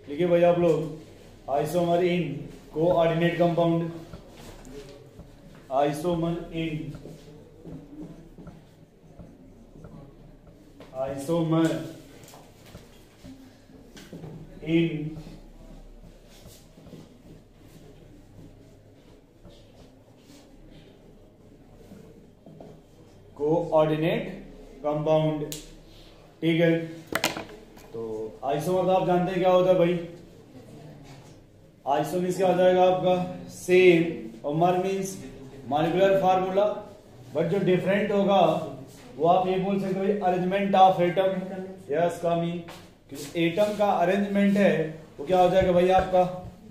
लिखिए भाई आप लोग आइसोमर इन कोऑर्डिनेट कंपाउंड, आइसोमर इन कोऑर्डिनेट कंपाउंड। ठीक है, तो आइसोमर तो आप जानते हैं क्या होता है भाई। आइसो मीन्स क्या हो जाएगा आपका सेम, और मर मीन्स मॉलिक्यूलर फार्मूला, बट जो डिफरेंट होगा वो आप ये बोल सकते हो भाई अरेंजमेंट ऑफ एटम। यस कामी, एटम का अरेंजमेंट है वो क्या हो जाएगा भाई आपका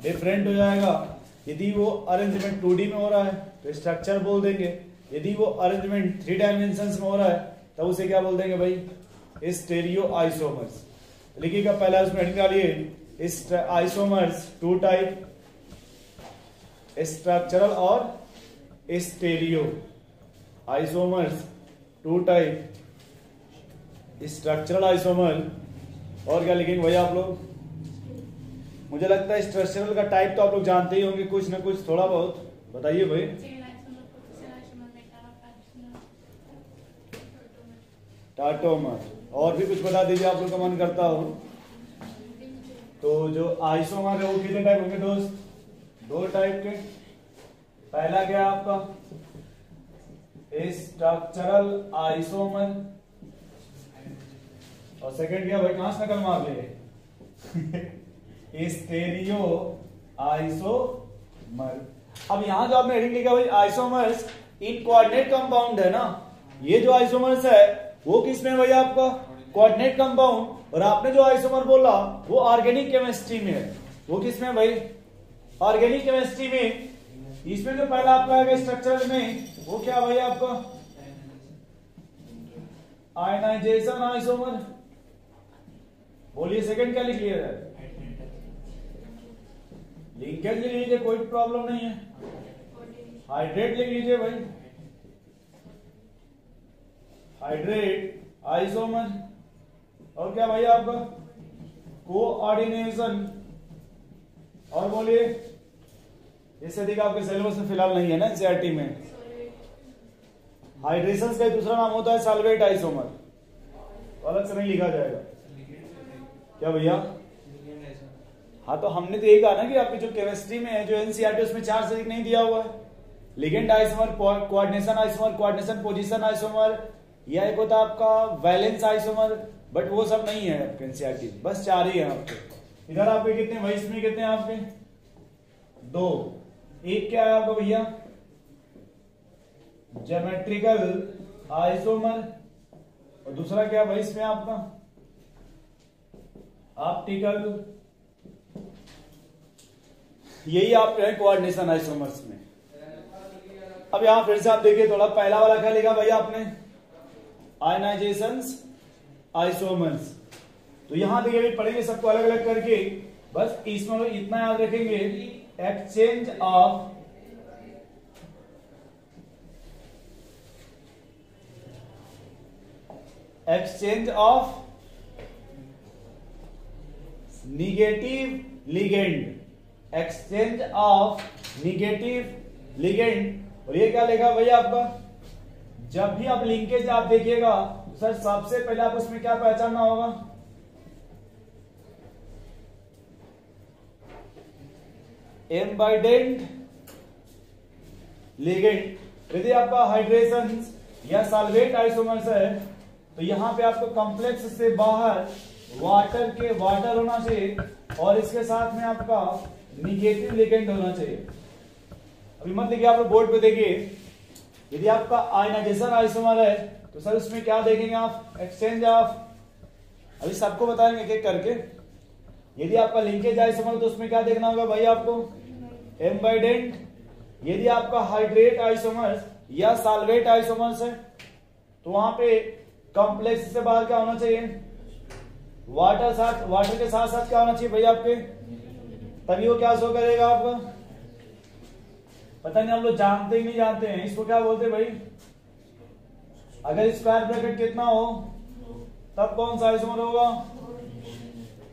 डिफरेंट हो जाएगा। यदि वो अरेंजमेंट 2D में हो रहा है तो स्ट्रक्चर बोल देंगे, यदि वो अरेंजमेंट 3 डायमेंशंस में हो रहा है तब उसे क्या बोल देंगे भाई स्टेरियो आइसोमर्स। लिखिएगा पहला उसमें हेडिंग डालिए आइसोमर्स 2 टाइप, स्ट्रक्चरल और stereo. Isomers 2 type, structural isomer. और क्या लिखेंगे भाई आप लोग, मुझे लगता है स्ट्रक्चरल का टाइप तो आप लोग जानते ही होंगे कुछ ना कुछ, थोड़ा बहुत बताइए भाई। टाटोमर, और भी कुछ बता दीजिए आप लोग का मन करता हो तो। जो आइसोमर है वो कितने टाइप होंगे दोस्त, 2 टाइप के। पहला क्या आपका स्ट्रक्चरल आइसोमर, और सेकंड क्या भाई, कहां से नकल मार लिए स्टेरियो आइसोमर। अब यहां जो आपने हेडिंग लिखा भाई आइसोमर्स इन कोऑर्डिनेट कंपाउंड है ना, ये जो आइसोमर्स है वो किसमें भाई आपका कोऑर्डिनेट कंपाउंड, और आपने जो आइसोमर बोला वो ऑर्गेनिक केमिस्ट्री में है। वो किसमें भाई ऑर्गेनिक केमिस्ट्री में। इसमें जो पहला आपका है स्ट्रक्चरल में वो क्या भाई आपका आयनाइजेशन आइसोमर। बोलिए सेकंड क्या लिख लिया है, लिंकेज लिख लीजिए, कोई प्रॉब्लम नहीं है। हाइड्रेट लिख लीजिए भाई, हाइड्रेट आइसोमर। और क्या भाई आपका कोऑर्डिनेशन। और बोलिए, इससे अधिक आपके सिलेबस में फिलहाल नहीं है ना एनसीईआरटी में। हाइड्रेशन का दूसरा नाम होता है सॉल्वेट आइसोमर, अलग से नहीं लिखा जाएगा क्या भैया। हाँ तो हमने तो यही कहा ना कि आपकी जो केमिस्ट्री में है जो एनसीईआरटी उसमें 4 से अधिक नहीं दिया हुआ है। Ligand isomer, coordination isomer, coordination position isomer, या एक होता है आपका वैलेंस आइसोमर, बट वो सब नहीं है आपके एनसीईआरटी, बस 4 ही है आपके। इधर आपके कितने भाई, इसमें कितने हैं आपके 2। एक क्या है आपका भैया ज्योमेट्रिकल आइसोमर, और दूसरा क्या भाई इसमें आपका ऑप्टिकल। यही आपके है कोऑर्डिनेशन आइसोमर्स में। अब यहां फिर से आप देखिए थोड़ा, पहला वाला क्या लिखा भाई आपने आयनाइजेशंस आइसोमर्स। तो यहां देखिए अभी पढ़ेंगे सबको अलग अलग करके, बस इसमें लोग इतना याद रखेंगे exchange of negative ligand, exchange of negative ligand. और ये क्या लिखा भैया आपका, जब भी आप लिंकेज आप देखिएगा तो सर सबसे पहले आप उसमें क्या पहचानना होगा, एम्बाइडेंट लिगेंड। यदि आपका हाइड्रेशन या सॉल्वेट आइसोमर्स है तो यहां पे आपको कॉम्प्लेक्स से बाहर वाटर होना चाहिए, और इसके साथ में आपका निगेटिव लिगेंड होना चाहिए। अभी मत देखिए, आप बोर्ड पे देखिए, यदि आपका आयनाइजेशन आइसोमर है तो सर उसमें क्या देखेंगे आप, एक्सचेंज ऑफ, अभी सबको बताएंगे एक एक करके। यदि आपका लिंकेज आइसोमर तो उसमें क्या देखना होगा भाई आपको, एम्बाइडेंट। यदि आपका हाइड्रेट आइसोमर्स या सॉल्वेट आइसोमर्स है तो वहां पे कॉम्प्लेक्स से बाहर क्या होना चाहिए, वाटर के साथ साथ क्या होना चाहिए भाई आपके, तभी वो क्या शो करेगा आपका। पता नहीं आप लोग जानते ही नहीं जानते हैं इसको क्या बोलते हैं भाई। अगर स्क्वायर ब्रैकेट कितना हो तब कौन सा आइसोमर होगा,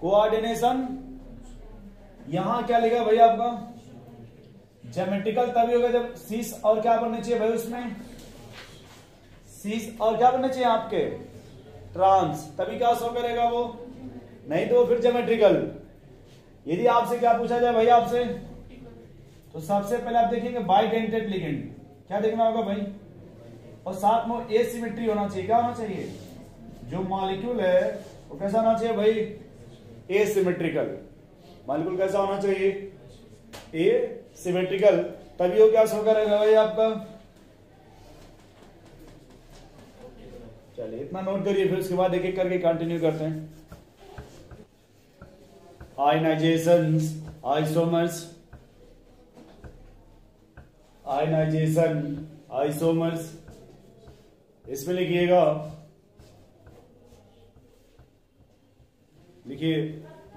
कोऑर्डिनेशन यहां क्या लिखा भाई आपका ज्योमेट्रिकल तभी होगा जब सीस और क्या बनने चाहिए भाई, उसमें सीस और क्या बनने चाहिए आपके ट्रांस, तभी क्या शो करेगा वो, नहीं तो वो फिर ज्योमेट्रिकल। यदि आपसे क्या पूछा जाए भाई आपसे, तो सबसे पहले आप देखेंगे बाइडेंटेड लिगेंड, क्या देखना होगा भाई, और साथ में एसिमेट्री होना चाहिए। क्या होना चाहिए, जो मॉलिक्यूल है वो कैसा होना चाहिए भाई, एसिमेट्रिकल। मॉलिक्यूल कैसा होना चाहिए, एसिमेट्रिकल, तभी वो क्या शो करेगा भाई आपका। चलिए इतना नोट करिए, फिर उसके बाद एक एक करके कंटिन्यू करते हैं। आयनाइजेशंस, आइसोमर्स, आयनाइजेशन, आइसोमर्स, इसमें लिखिएगा, लिखिए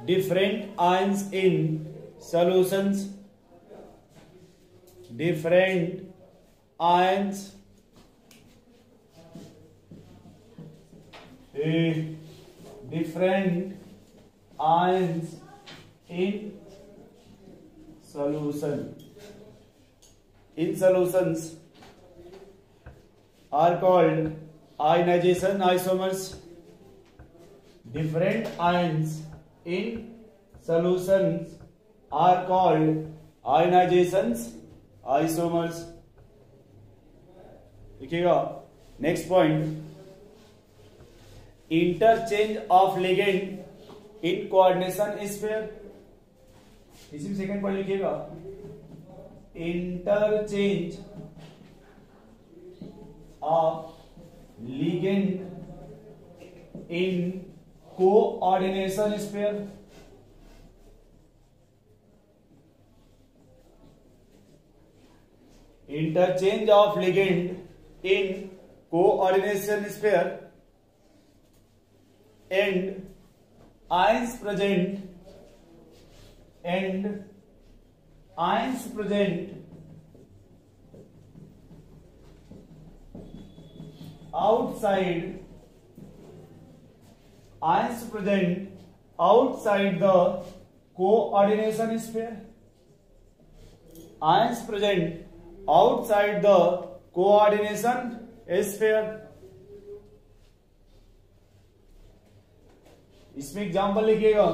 different ions in solutions, different ions different ions in solution, in solutions are called ionization isomers. Different ions in solutions are called ionizations isomers. लिखिएगा next point, interchange of ligand in coordination sphere. इसी में second point लिखिएगा, interchange of ligand in coordination sphere. Interchange of ligand in coordination sphere and ions present outside the coordination sphere, ions present outside the coordination sphere। इसमें example लिखिएगा,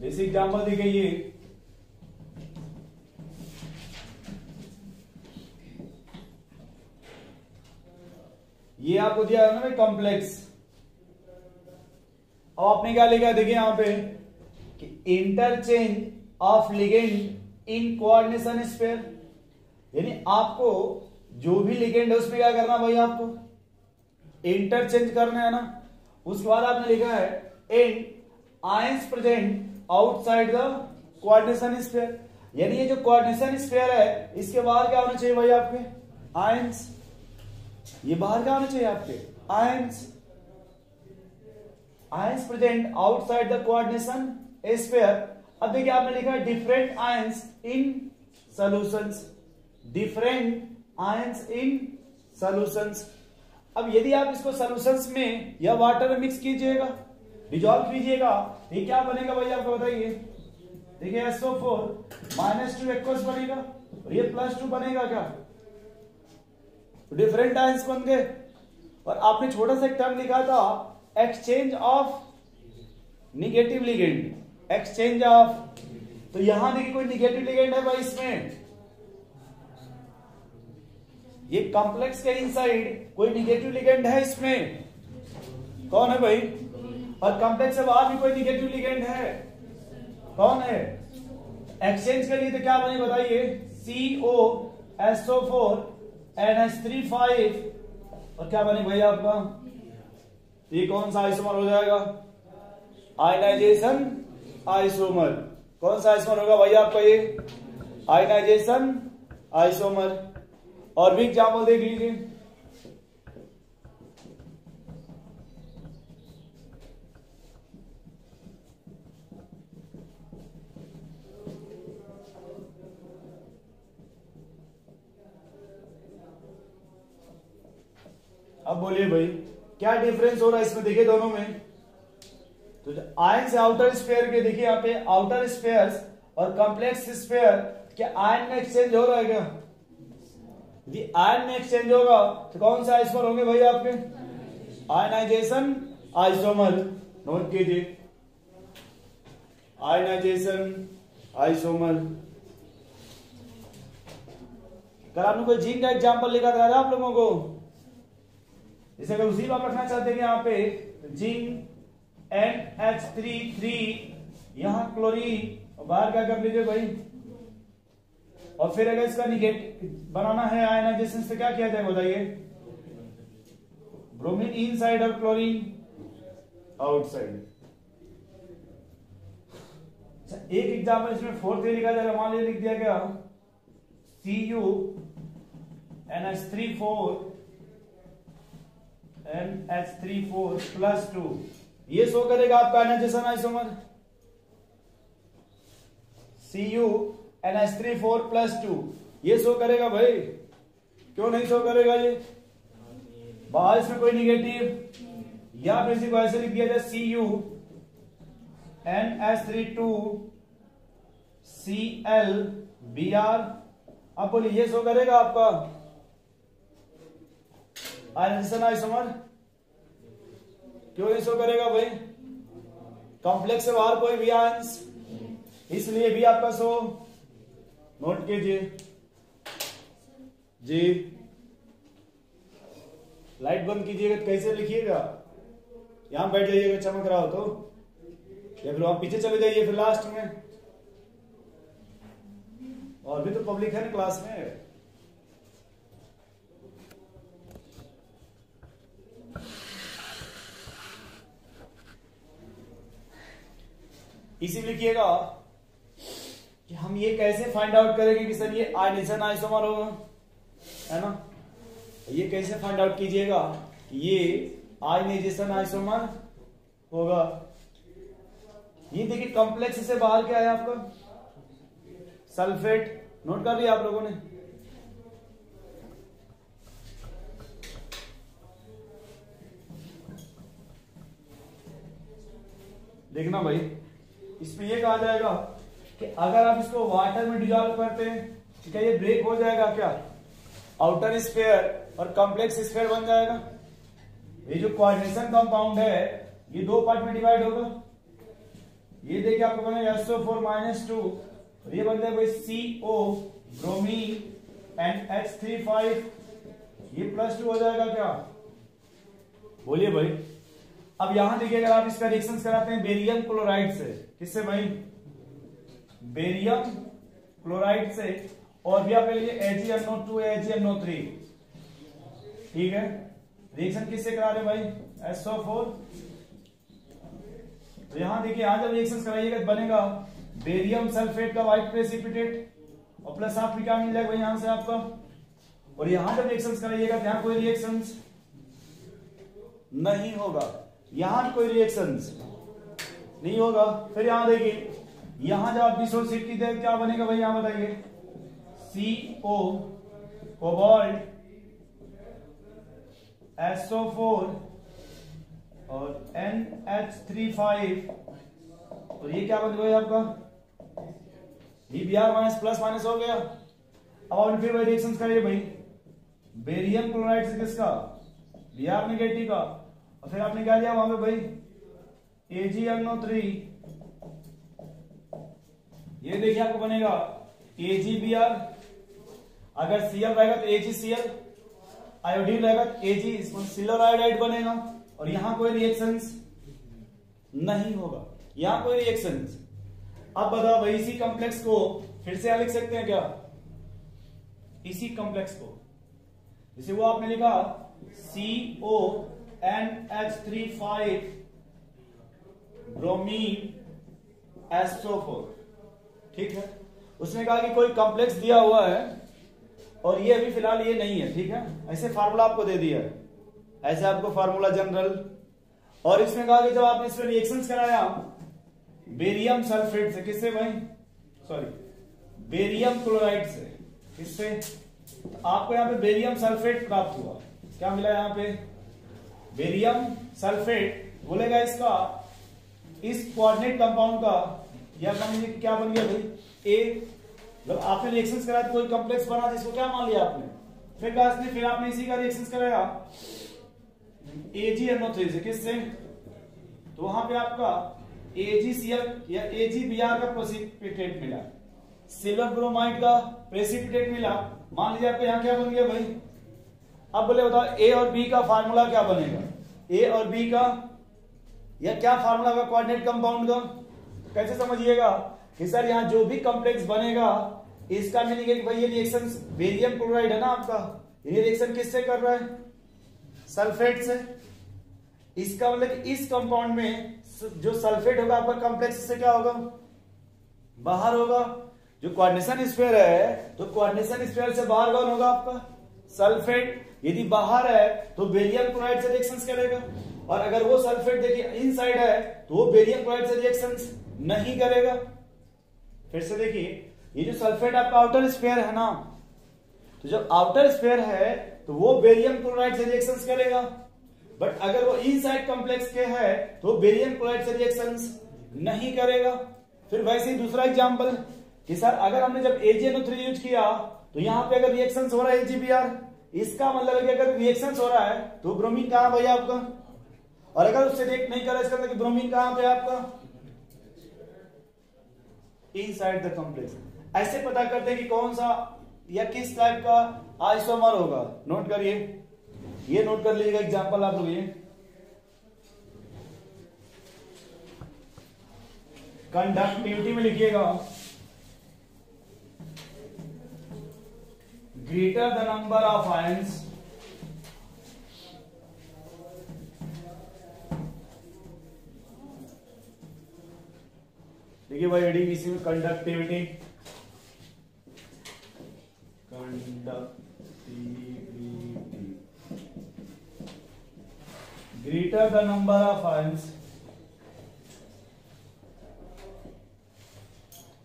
जैसे example दी गई है, ये आपको दिया है ना भाई कॉम्प्लेक्स। अब आपने क्या लिखा, देखिए यहां पे कि interchange of ligand in coordination sphere, यानी आपको जो भी लिगेंड है उसमें क्या करना भाई, आपको इंटरचेंज करना है ना। उसके बाद आपने लिखा है and ions present outside the coordination sphere, यानी ये जो कोऑर्डिनेशन स्फीयर है इसके बाहर क्या होना चाहिए भाई आपके आयंस, ये बाहर क्या होना चाहिए आपके ions, ions present outside the coordination sphere. अब देखिए आपने लिखा है different ions in solutions, different ions in solutions. अब यदि आप इसको सॉल्यूशंस में या वाटर में मिक्स कीजिएगा, डिजॉल्व कीजिएगा, ये क्या बनेगा भाई आपको बताइए, देखिए SO4 -2 एक्वस बनेगा और ये +2 बनेगा क्या, डिफरेंट आयंस बन गए। और आपने छोटा सा एक टर्म लिखा था exchange of negative ligand, exchange of, तो यहां देखिए कोई निगेटिव लिगेंड है भाई इसमें, ये कॉम्प्लेक्स के इनसाइड कोई निगेटिव लिगेंड है इसमें, कौन है भाई, और कॉम्प्लेक्स से बाहर भी कोई निगेटिव लिगेंड है, कौन है। एक्सचेंज के लिए तो क्या बने बताइए, COSO4 NH3 और क्या बने भाई आपका, ये कौन सा आइसोमर हो जाएगा, आयनाइजेशन आइसोमर। कौन सा आइसोमर होगा भाई आपका, ये आयनाइजेशन आइसोमर। और भी एग्जाम्पल देख लीजिए, अब बोलिए भाई, क्या डिफरेंस हो रहा है इसमें, देखिए दोनों में। तो आयन से आउटर स्फीयर के, देखिए यहाँ पे आउटर स्फीयर्स और कॉम्प्लेक्स स्फीयर, क्या आयन में एक्सचेंज हो रहा है क्या? यदि आयन में एक्सचेंज होगा तो कौन से आइसोमर होंगे भाई आपके? Ionisation isomer. नोट कीजिए, आयनाइजेशन आइसोमर। कल आपने कोई जिंक का एग्जांपल लिखा था आप लोगों को, जैसे अगर उसी को आप रखना चाहते हैं कि यहाँ पे जिंक NH3 यहां क्लोरीन और बाहर क्या कर लीजिए भाई, और फिर अगर इसका निगेटिव बनाना है आयनाइजेशन से क्या किया जाए बताइए? ब्रोमीन इनसाइड और क्लोरीन आउटसाइड। एक एग्जाम्पल इसमें 4 लिखा जाएगा, मान लीजिए लिख दिया गया Cu NH3 +2, ये शो करेगा आपका आयनाइजेशन आइसोमर। Cu NH3 +2 ये शो करेगा भाई, क्यों नहीं शो करेगा ये? बाहर इसमें कोई निगेटिव, या फिर इसी को ऐसे लिख दिया जाए Cu NH3 Cl Br। अब बोलिए ये शो करेगा आपका आयनाइजेशन आइसोमर, क्यों नहीं शो करेगा भाई? कॉम्प्लेक्स से बाहर कोई भी आयंस, इसलिए भी आपका शो। नोट कीजिए जी। लाइट बंद कीजिएगा तो कैसे लिखिएगा? यहां बैठ जाइएगा चमक रहा हो तो, या फिर आप पीछे चले जाइए फिर लास्ट में, और भी तो पब्लिक है ना क्लास में। इसी लिखिएगा कि हम ये कैसे फाइंड आउट करेंगे कि सर ये आयनाइजेशन आइसोमर होगा, है ना? ये कैसे फाइंड आउट कीजिएगा ये आयनाइजेशन आइसोमर होगा? ये देखिए कॉम्प्लेक्स से बाहर क्या है आपका? सल्फेट। नोट कर लिया आप लोगों ने? देखना भाई, इसमें ये कहा जाएगा कि अगर आप इसको वाटर में डिजॉल्व करते हैं तो क्या ये ब्रेक हो जाएगा क्या? आउटर स्फीयर और कॉम्प्लेक्स स्फीयर बन जाएगा। ये जो कोऑर्डिनेशन कंपाउंड है ये 2 पार्ट में डिवाइड होगा। ये देखिए आपको बनेगा SO4 -2, और ये बन जाएगा CO ब्रोमीन NH3 ये +2 हो जाएगा क्या? बोलिए भाई। अब यहां देखिए, अगर आप इसका रिएक्शन कराते हैं बेरियम क्लोराइड से, किससे भाई? बेरियम क्लोराइड से, और भी आप ले लीजिए AgNO2 AgNO3, ठीक है? रिएक्शन किससे करा रहे भाई? SO4। तो यहां देखिए, यहां जब रिएक्शन कराइएगा बनेगा बेरियम सल्फेट का व्हाइट प्रेसिपिटेट, और प्लस आपको क्या मिल जाएगा भाई यहां से आपका। और यहां जब रिएक्शन कराइएगा यहां कोई रिएक्शन नहीं होगा, यहां कोई रिएक्शंस नहीं होगा। फिर यहां देखिए, यहां जब आप डिसोसिएट दें क्या बनेगा भाई? यहां बताइए CO कोबाल्ट SO4 और NH3 और ये क्या बन गया आपका? ये Br माइनस प्लस माइनस हो गया। अब आपने फिर वही रिएक्शन करिए भाई, बेरियम क्लोराइड से किसका? Br नेगेटिव का, और फिर आपने क्या लिया वहां पे भाई? AgNO3। ये देखिए आपको बनेगा AgBr, अगर Cl रहेगा तो AgCl, आयोडीन रहेगा तो Ag सिल्वर आयोडाइड बनेगा, और यहां कोई रिएक्शंस नहीं होगा, यहां कोई रिएक्शंस। अब बताओ भाई, इसी कॉम्प्लेक्स को फिर से लिख सकते हैं क्या? इसी कॉम्प्लेक्स को जैसे वो आपने लिखा CO NH3 ब्रोमीन SO4, ठीक है? उसने कहा कि कोई कॉम्प्लेक्स दिया हुआ है और ये अभी फिलहाल ये नहीं है, ठीक है? ऐसे फार्मूला आपको दे दिया है, ऐसे आपको फार्मूला जनरल। और इसमें कहा कि जब आपने इसमें रिएक्शंस कराया बेरियम सल्फेट से, किससे भाई? सॉरी, बेरियम क्लोराइड से, किससे? तो आपको यहाँ पे बेरियम सल्फेट प्राप्त हुआ। क्या मिला यहाँ पे? बेरियम सल्फेट बोलेगा इसका इस कोऑर्डिनेट कंपाउंड का, या क्या बन गया भाई ए, मतलब आपने रिएक्शंस कराया तो कोई कॉम्प्लेक्स बना जिसको क्या मान लिया आपने, फिर आपने इसी का रिएक्शंस कराया AgNO3 से, किससे, तो वहां पे आपका AgCl या AgBr का प्रेसिपिटेट मिला, सिल्वर ब्रोमाइड का प्रेसिपिटेट मिला। मान लीजिए आपको यहाँ क्या बन गया भाई, अब बोले बताओ ए और बी का फार्मूला क्या बनेगा, ए और बी का या क्या फार्मूला होगा कोऑर्डिनेट कंपाउंड का। कैसे समझिएगा कि सर यहाँ जो भी कॉम्प्लेक्स बनेगा इसका मीनिंग है कि भाई ये रिएक्शन बेरियम क्लोराइड है ना आपका, ये रिएक्शन किससे कर रहा है, सल्फेट से। इसका मतलब इस कंपाउंड में जो सल्फेट होगा आपका कॉम्प्लेक्स से क्या होगा, बाहर होगा। जो कोऑर्डिनेशन स्फीयर है तो कोऑर्डिनेशन स्फीयर से बाहर कौन होगा आपका, सल्फेट। यदि बाहर है तो बेरियम क्लोराइड से रिएक्शंस करेगा, और अगर वो सल्फेट देखिए इनसाइड है तो वो बेरियम क्लोराइड से रिएक्शंस नहीं करेगा। फिर से देखिए ये जो सल्फेट आपका आउटर स्फीयर है ना, तो जब आउटर स्फीयर है तो वो बेरियम क्लोराइड से रिएक्शंस करेगा, बट अगर वो इनसाइड कॉम्प्लेक्स के है तो बेरियम क्लोराइड से रिएक्शंस नहीं करेगा। फिर वैसे ही दूसरा एग्जांपल कि सर अगर हमने जब AgNO3 यूज किया तो यहां पे अगर रिएक्शंस हो रहा है AgBr, इसका मतलब है कि अगर रिएक्शंस हो रहा है तो ब्रोमीन कहां भैया आपका, और अगर उससे रिएक्ट नहीं कर रहा है इसका मतलब ब्रोमीन कहां पे आपका, इनसाइड द कॉम्प्लेक्स। ऐसे पता करते हैं कि कौन सा या किस टाइप का आइसोमर होगा। नोट करिए, ये नोट कर लीजिएगा एग्जांपल आप लोग, ये कंडक्टिविटी में लिखिएगा greater the number of ions देखिए भाई एडीबीसी में conductivity greater the number of ions,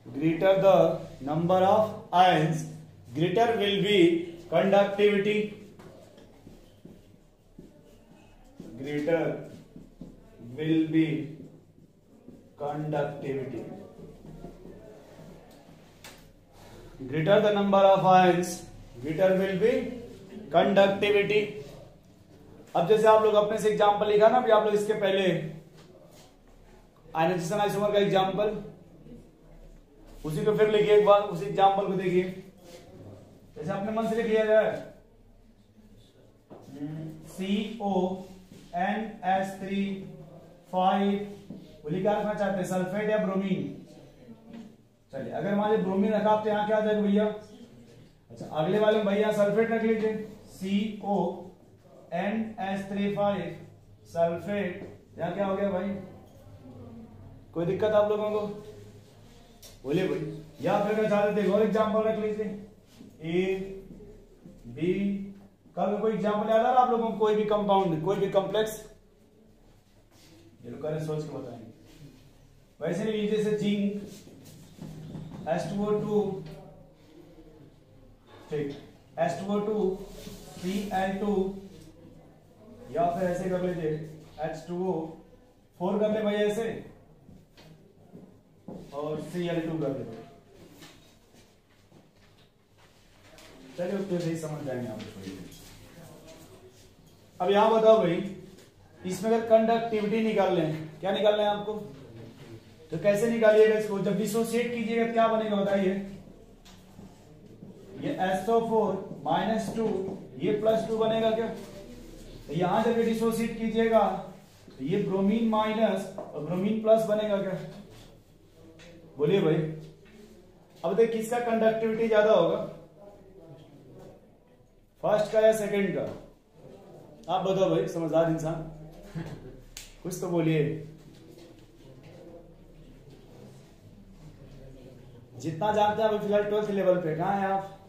greater the number of ions, greater will be conductivity, greater will be conductivity, greater the number of ions, greater will be conductivity। अब जैसे आप लोग अपने से example लिखा ना, अभी आप लोग इसके पहले आयनाइजेशन आइसोमर का एग्जांपल, उसी को फिर लिखिए एक बार, उसी एग्जांपल को देखिए, जैसे अपने मन से लिख लिया जाए CONS3 बोलिए क्या रखना चाहते हैं, सल्फेट या ब्रोमीन। चलिए अगर मान लीजिए ब्रोमीन रखा तो यहाँ क्या आ जाएगा भैया, अच्छा अगले वाले में भैया सल्फेट रख लीजिए CONS3 सल्फेट, यहाँ क्या हो गया भाई, कोई दिक्कत आप लोगों को, बोलिए भाई। या फिर मैं चाहते थे और एग्जांपल रख लीजिए A B, कल कोई एग्जांपल याद आ रहा आप लोगों को, कोई भी कंपाउंड कोई भी कॉम्प्लेक्स, ये लोग करें सोच के बताएंगे। वैसे नहीं लीजिए जैसे जिंक H2O2, ठीक H2O2 Cl2, या फिर ऐसे कर लीजिए H2O4 कर ले भाई ऐसे, और Cl2 कर लेते। चलिए उसको सही समझ जाएंगे आप। अब यहां बताओ भाई, इसमें अगर कंडक्टिविटी निकाल लें, क्या निकालना है आपको, तो कैसे निकालिएगा इसको, जब डिसोसिएट कीजिएगा क्या बनेगा बताइए, ये SO4 -2 ये +2 बनेगा क्या, तो यहां जब ये डिसोसिएट कीजिएगा तो ये ब्रोमीन माइनस और ब्रोमीन प्लस बनेगा क्या, बोलिए भाई। अब देखिए किसका कंडक्टिविटी ज्यादा होगा, फर्स्ट का या सेकंड का, आप बताओ भाई समझदार इंसान कुछ तो बोलिए। जितना जानते हैं अभी फिलहाल 12th लेवल पे, कहाँ है आप,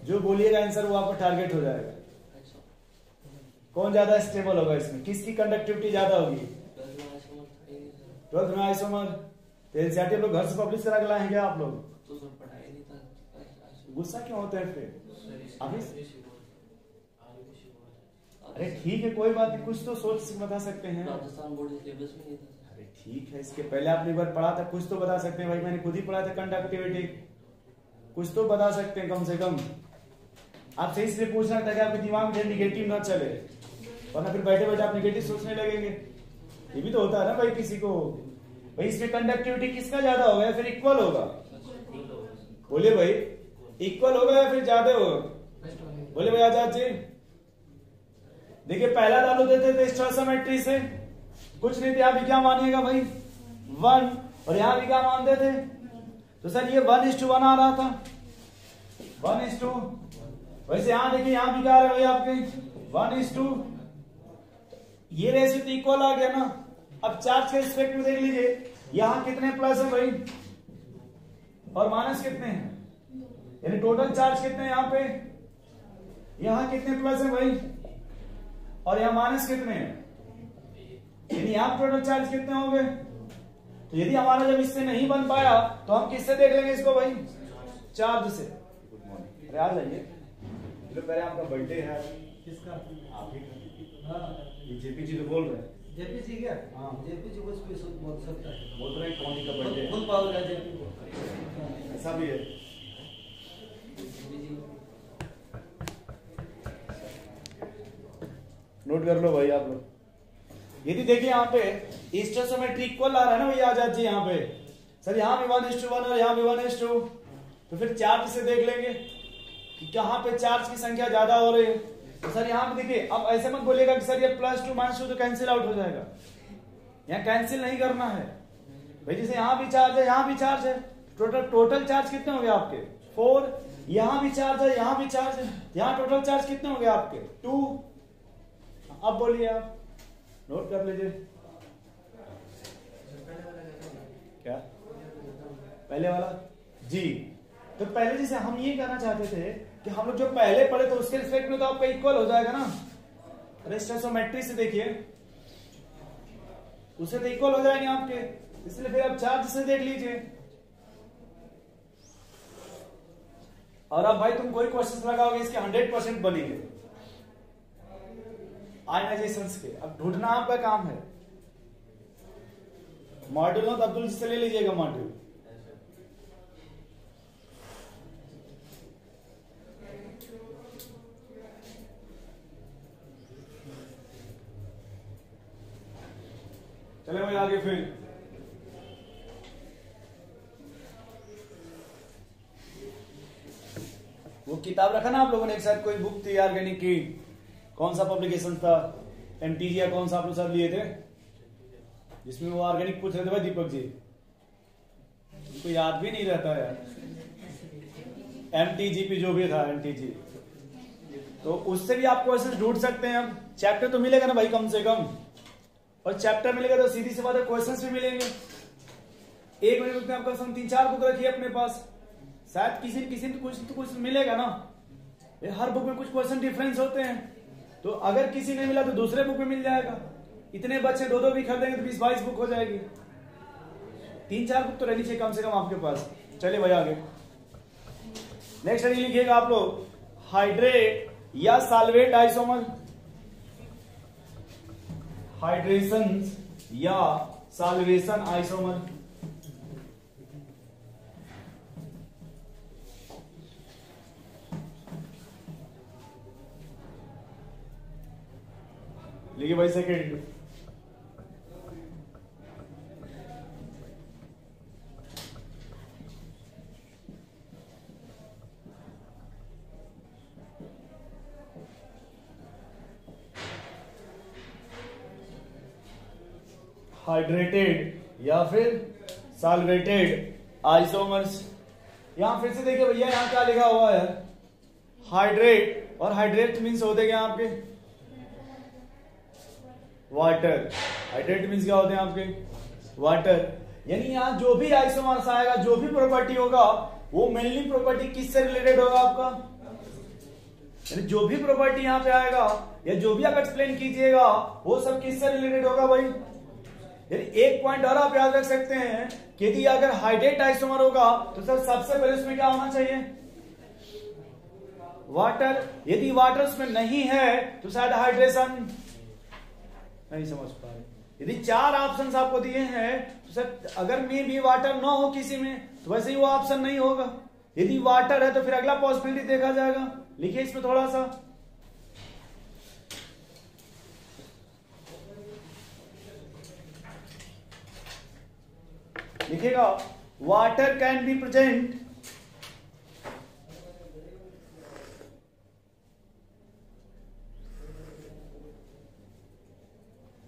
जो बोलिएगा आंसर वो आपको टारगेट हो जाएगा। कौन ज्यादा स्टेबल होगा इसमें, किसकी कंडक्टिविटी ज्यादा होगी, 12th में आइसोमर। तो एनसीईआरटी लोग घर से पब्लिश करा के लाए हैं क्या आप लोग, तो सर पढ़ाई नहीं था, गुस्सा क्यों होता है फिर अभी, अरे ठीक है, कोई बात नहीं, कुछ तो सोच बता सकते हैं। राजस्थान बोर्ड सिलेबस में नहीं था। अरे ठीक है, इसके पहले आपने एक बार पढ़ा था, कुछ तो बता सकते हैं भाई, मैंने खुद ही पढ़ा था कंडक्टिविटी, कुछ तो बता सकते हैं कम से कम। आपसे इसलिए पूछना था कि आपके दिमाग में निगेटिव ना चले, वरना फिर बैठे बैठे आप निगेटिव सोचने लगेंगे। ये भी तो होता है ना भाई किसी को। भाई इसमें कंडक्टिविटी किसका ज्यादा होगा या फिर इक्वल होगा? बोलिए भाई, इक्वल होगा या फिर ज्यादा होगा? बोले भाई आजाद जी। देखिए पहला चालू देते थे स्टोइकोमेट्री से, कुछ नहीं थे, यहाँ भी क्या मानिएगा भाई 1, और यहाँ भी क्या मानते थे? तो सर ये 1:1 आ रहा था, 1:2। वैसे यहाँ देखिए यहाँ भी क्या आ रहा है भाई आपके 1:2, ये रेशियो तो इक्वल आ गया ना। अब चार्ज के रिस्पेक्ट में देख लीजिए, यहाँ कितने प्लस है भाई और माइनस कितने हैं, यानी टोटल चार्ज कितने हैं यहाँ पे, यहाँ कितने प्लस है भाई और यहाँ माइनस कितने हैं, यानी यहाँ टोटल चार्ज कितने होंगे। तो यदि हमारा जब इससे नहीं बन पाया तो हम किससे देख लेंगे इसको भाई? चार्ज से। गुड मॉर्निंग, अरे आ जाइए, पहले आपका बर्थडे है। किसका? आप ही का। हाँ, ये जेपी जी तो बोल रहे हैं। जेपी जी क्या? हाँ। जेपी जी कुछ भी बोल सकता है, बोल रहे हैं कौन का बर्थडे है। फुल पावर का जेपी। ऐसा भी है। नोट कर लो भाई आप लोग। यदि देखिए यहाँ पे स्टोइकोमेट्री इक्वल आ रहा है ना भैया आजाद जी, यहाँ पे सर यहाँ भी 1:1 और यहाँ भी 1:2, तो फिर चार्ज से देख लेंगे कि कहाँ पे चार्ज की संख्या ज्यादा हो रही है। तो सर यहाँ पे देखिए, अब ऐसे मत बोलिएगा कि सर ये +2 -2 तो कैंसिल आउट हो जाएगा, यहाँ कैंसिल नहीं करना है भाई। जैसे यहाँ भी चार्ज है यहाँ भी चार्ज है, टोटल चार्ज कितने हो गए आपके 4, यहाँ भी चार्ज है यहाँ भी चार्ज है, यहाँ टोटल चार्ज कितने हो गए आपके 2। अब बोलिए आप, नोट कर लीजिए। क्या पहले वाला जी? तो पहले जैसे हम ये कहना चाहते थे कि हम लोग जो पहले पढ़े तो उसके रिस्पेक्ट में तो आपका इक्वल हो जाएगा ना। स्टोइकोमेट्री से देखिए उससे तो इक्वल हो जाएंगे आपके, इसलिए फिर आप चार्ज से देख लीजिए। और अब भाई तुम कोई क्वेश्चन लगाओगे इसके 100% बनेंगे आयनाइजेशंस के। अब ढूंढना आपका काम है। मॉड्यूल हो तो अब्दुल जी से ले लीजिएगा मॉड्यूल। चले भाई आगे फिर। वो किताब रखा ना आप लोगों ने एक साथ, कोई बुक थी ऑर्गेनिक की, कौन सा पब्लिकेशन था, एमटीजी या कौन सा आप लोग सब लिए थे, जिसमें वो ऑर्गेनिक पूछ रहे थे भाई दीपक जी, उनको याद भी नहीं रहता यार, एमटीजीपी जो भी था एमटीजी, तो उससे भी आप क्वेश्चन ढूंढ सकते हैं। अब चैप्टर तो मिलेगा ना भाई कम से कम, और चैप्टर मिलेगा तो सीधी सी बात है क्वेश्चंस भी मिलेंगे। एक मिनट में आपका 3-4 बुक रखिए अपने पास, शायद किसी तो कुछ मिलेगा ना। हर बुक में कुछ क्वेश्चन डिफरेंस होते हैं, तो अगर किसी ने मिला तो दूसरे बुक में मिल जाएगा। इतने बच्चे 2-2 भी खरीदेंगे तो 20-22 बुक हो जाएगी। 3-4 बुक तो रहनी चाहिए कम से कम आपके पास। चलिए भाई आगे नेक्स्ट स्टडी लिखिएगा आप लोग, हाइड्रेट या सॉल्वेट आइसोमर, हाइड्रेशन या सॉल्वेशन आइसोमर। लिखिए भाई सेकेंड, हाइड्रेटेड या फिर सॉल्वेटेड आइसोमर्स। यहां फिर से देखिए भैया, यहां क्या लिखा हुआ है, हाइड्रेट, और हाइड्रेट मीन्स होते क्या आपके वाटर। हाइड्रेट मीन्स क्या होते हैं आपके वाटर। यानी यहां जो भी आइसोमर्स आएगा, जो भी प्रॉपर्टी होगा, वो मेनली प्रॉपर्टी किससे रिलेटेड होगा आपका, यानी जो भी प्रॉपर्टी यहां पे आएगा या जो भी आप एक्सप्लेन कीजिएगा वो सब किससे रिलेटेड होगा भाई। यानी एक पॉइंट और आप याद रख सकते हैं कि यदि अगर हाइड्रेट आइसोमर होगा तो सर सबसे पहले उसमें क्या होना चाहिए, वाटर, यदि वाटर उसमें नहीं है तो शायद हाइड्रेशन नहीं समझ पा रहे। यदि 4 ऑप्शंस आपको दिए हैं तो सर अगर में भी वाटर ना हो किसी में तो वैसे ही वो ऑप्शन नहीं होगा। यदि वाटर है तो फिर अगला पॉसिबिलिटी देखा जाएगा। लिखिए इसमें थोड़ा सा, लिखिएगा water can be present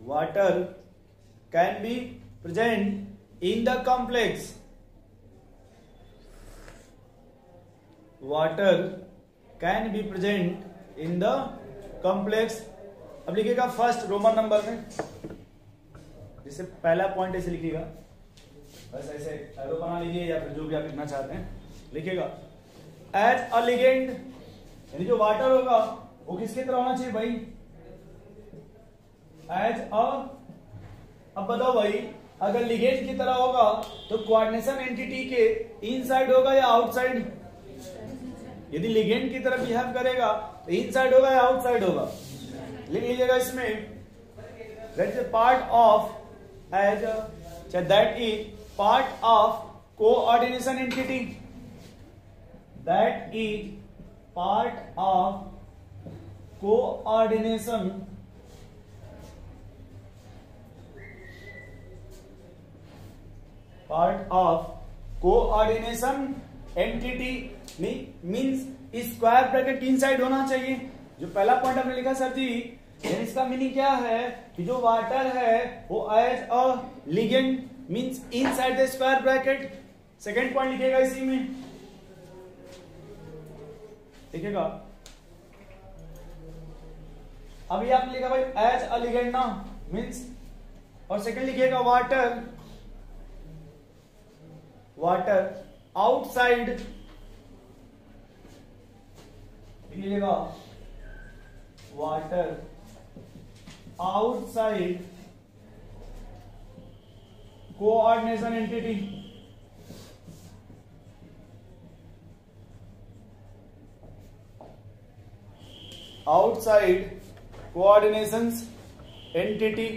water can be present in the complex, water can be present in the complex। अब लिखिएगा फर्स्ट रोमन नंबर में, जिससे पहला पॉइंट ऐसे लिखिएगा, बस ऐसे एरो बना लीजिए या फिर जो भी आप लिखना चाहते हैं लिखिएगा। एज अ लिगेंड, यानी जो वाटर होगा वो किसकी तरह होना चाहिए भाई, एज अ, अब बताओ भाई अगर लिगेंड की तरह होगा तो कोऑर्डिनेशन एंटिटी के इनसाइड होगा या आउटसाइड, यदि लिगेंड की तरह बिहेव करेगा तो इनसाइड होगा या आउटसाइड होगा। लिख लीजिएगा इसमें that is part of as that is part of coordination entity, that is part of coordination entity means square bracket inside होना चाहिए। जो पहला पॉइंट हमने लिखा सर जी, इसका मीनिंग क्या है कि जो वाटर है वो as a legend means inside the square bracket. Second point लिखिएगा इसी में, लिखिएगा अभी आपने लिखा भाई एज अ लिगेंड ना मींस, और सेकंड लिखिएगा वाटर आउटसाइड, लिखिएगा water outside coordination entity, outside coordinations entity.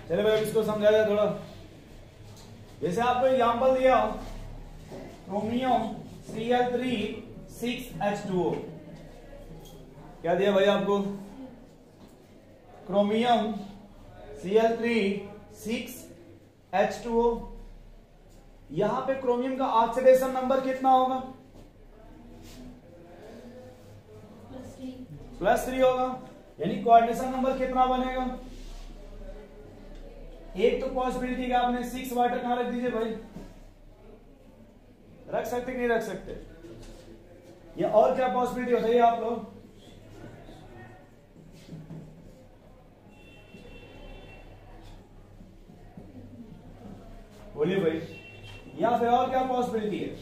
चलिए भाई इसको समझा जाए थोड़ा। जैसे आपको एग्जांपल दिया क्रोमियम Cl3 6H2O, क्या दिया भाई आपको, क्रोमियम Cl3 6H2O। यहां पे क्रोमियम का ऑक्सीडेशन नंबर कितना होगा, +3 होगा, यानी कोऑर्डिनेशन नंबर कितना बनेगा। एक तो पॉसिबिलिटी का आपने 6 वाटर कहां रख दीजिए भाई, रख सकते कि नहीं रख सकते, ये और क्या पॉसिबिलिटी बताइए आप लोग। बोलिए भाई, या फिर और क्या पॉसिबिलिटी है।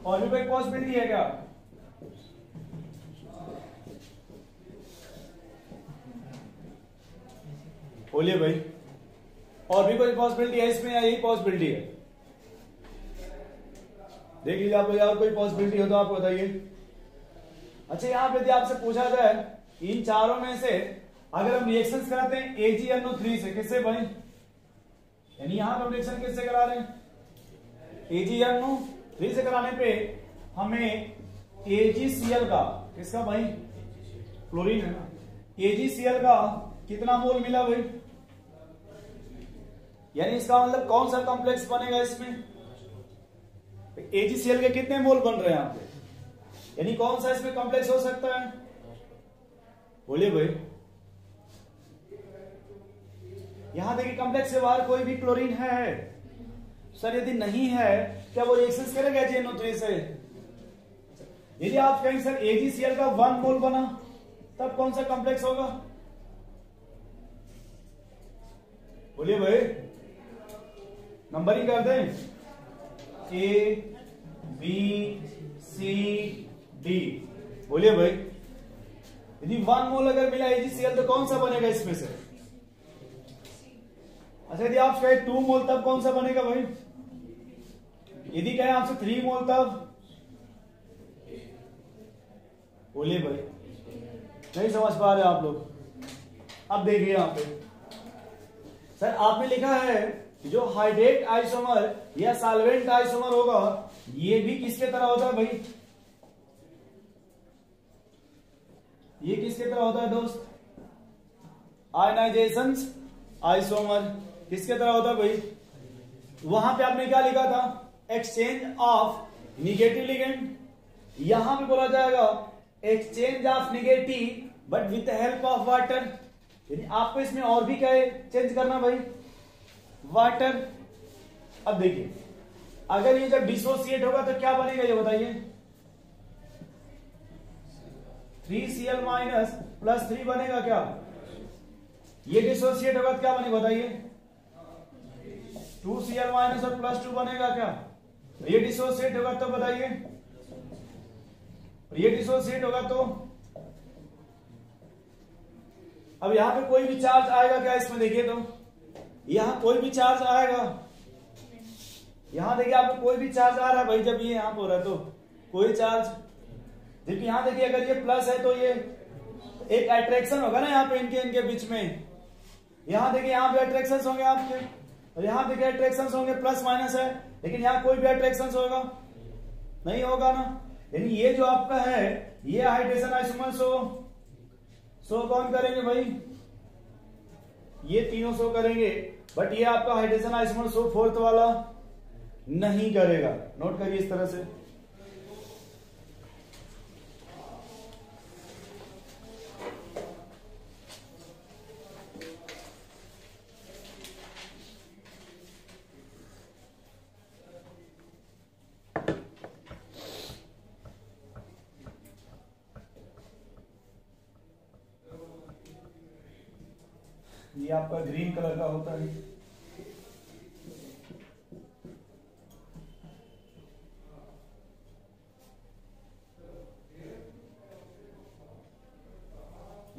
और भी कोई पॉसिबिलिटी है क्या, बोलिए भाई, और भी कोई पॉसिबिलिटी है इसमें या यही पॉसिबिलिटी है। देख लीजिए आप, और कोई पॉसिबिलिटी हो तो आप बताइए। अच्छा, यहां पे यदि आपसे पूछा जाए इन चारों में से अगर हम रिएक्शंस कराते हैं AgNO3 से, किससे भाई, यानी यहां पर हम रिएक्शन किससे करा रहे हैं, AgNO3 से कराने पे हमें AgCl का, किसका भाई, क्लोरीन है ना, AgCl का कितना मोल मिला भाई, यानी इसका मतलब कौन सा कॉम्प्लेक्स बनेगा इसमें, AgCl के कितने मोल बन रहे हैं यहां पे, यानी कौन सा इसमें कॉम्प्लेक्स हो सकता है, बोलिए भाई। यहां देखिए कॉम्प्लेक्स से बाहर कोई भी क्लोरीन है सर, यदि नहीं है क्या वो रिएक्शंस करेगा AgNO3 से। यदि आप कहें सर AgCl का 1 मोल बना तब कौन सा कॉम्प्लेक्स होगा, बोलिए भाई। नंबरिंग कर दें, ए बी सी डी। बोलिए भाई, यदि 1 मोल अगर मिला AgCl तो कौन सा बनेगा इसमें से? अच्छा, यदि आप कहे 2 मोल तब कौन सा बनेगा भाई? यदि कहे आपसे 3 मोल तब? बोलिए भाई, नहीं समझ पा रहे आप लोग? अब देखिए यहां पे सर आपने लिखा है जो हाइड्रेट आइसोमर या सॉल्वेंट आइसोमर होगा ये भी किसके तरह होता है भाई? ये किसके तरह होता है दोस्त? आयनाइजेशन आइसोमर किसके तरह होता है भाई? वहां पे आपने क्या लिखा था? Exchange of negative ligand. यहां पे बोला जाएगा exchange of negative but with help of water. यानी आपको इसमें और भी क्या है चेंज करना भाई? वाटर। अब देखिए, अगर ये जब डिसोसिएट होगा तो क्या बनेगा ये बताइए? 3Cl माइनस प्लस 3 बनेगा क्या? ये डिसोसिएट होगा तो क्या बनेगा बताइए? 2Cl माइनस और प्लस 2 बनेगा क्या? ये डिसोसिएट होगा तो बताइए? ये डिसोसिएट होगा तो? अब यहां पे कोई भी चार्ज आएगा क्या इसमें? देखिए तो यहां कोई भी चार्ज आएगा? यहां देखिए आपको कोई भी चार्ज आ रहा है भाई जब ये यहां पर हो रहा है तो कोई चार्ज। जबकि यहां देखिए अगर ये प्लस है तो ये एक अट्रैक्शन होगा ना यहाँ पे इनके बीच में। यहां देखिए यहाँ पे अट्रैक्शन होंगे आपके, और यहां देखिए अट्रैक्शन होंगे, प्लस माइनस है, लेकिन यहाँ कोई भी अट्रैक्शन होगा नहीं होगा ना। यानी ये जो आपका है ये हाइड्रेशन आइसोमर शो कौन करेंगे भाई? ये तीनों शो करेंगे, बट ये आपका हाइड्रेशन आइसोमर शो फोर्थ वाला नहीं करेगा। नोट करिए इस तरह से। ये आपका ग्रीन कलर का होता है।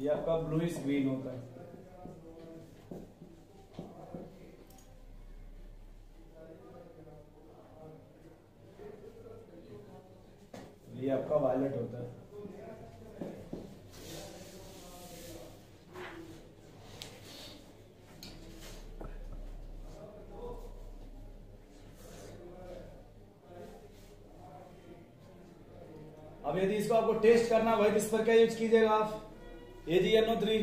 ये आपका ब्लूइश ग्रीन होता है। ये आपका वायलेट होता है। अब यदि इसको आपको टेस्ट करना भाई, इस पर क्या यूज कीजिएगा आप? AgNO3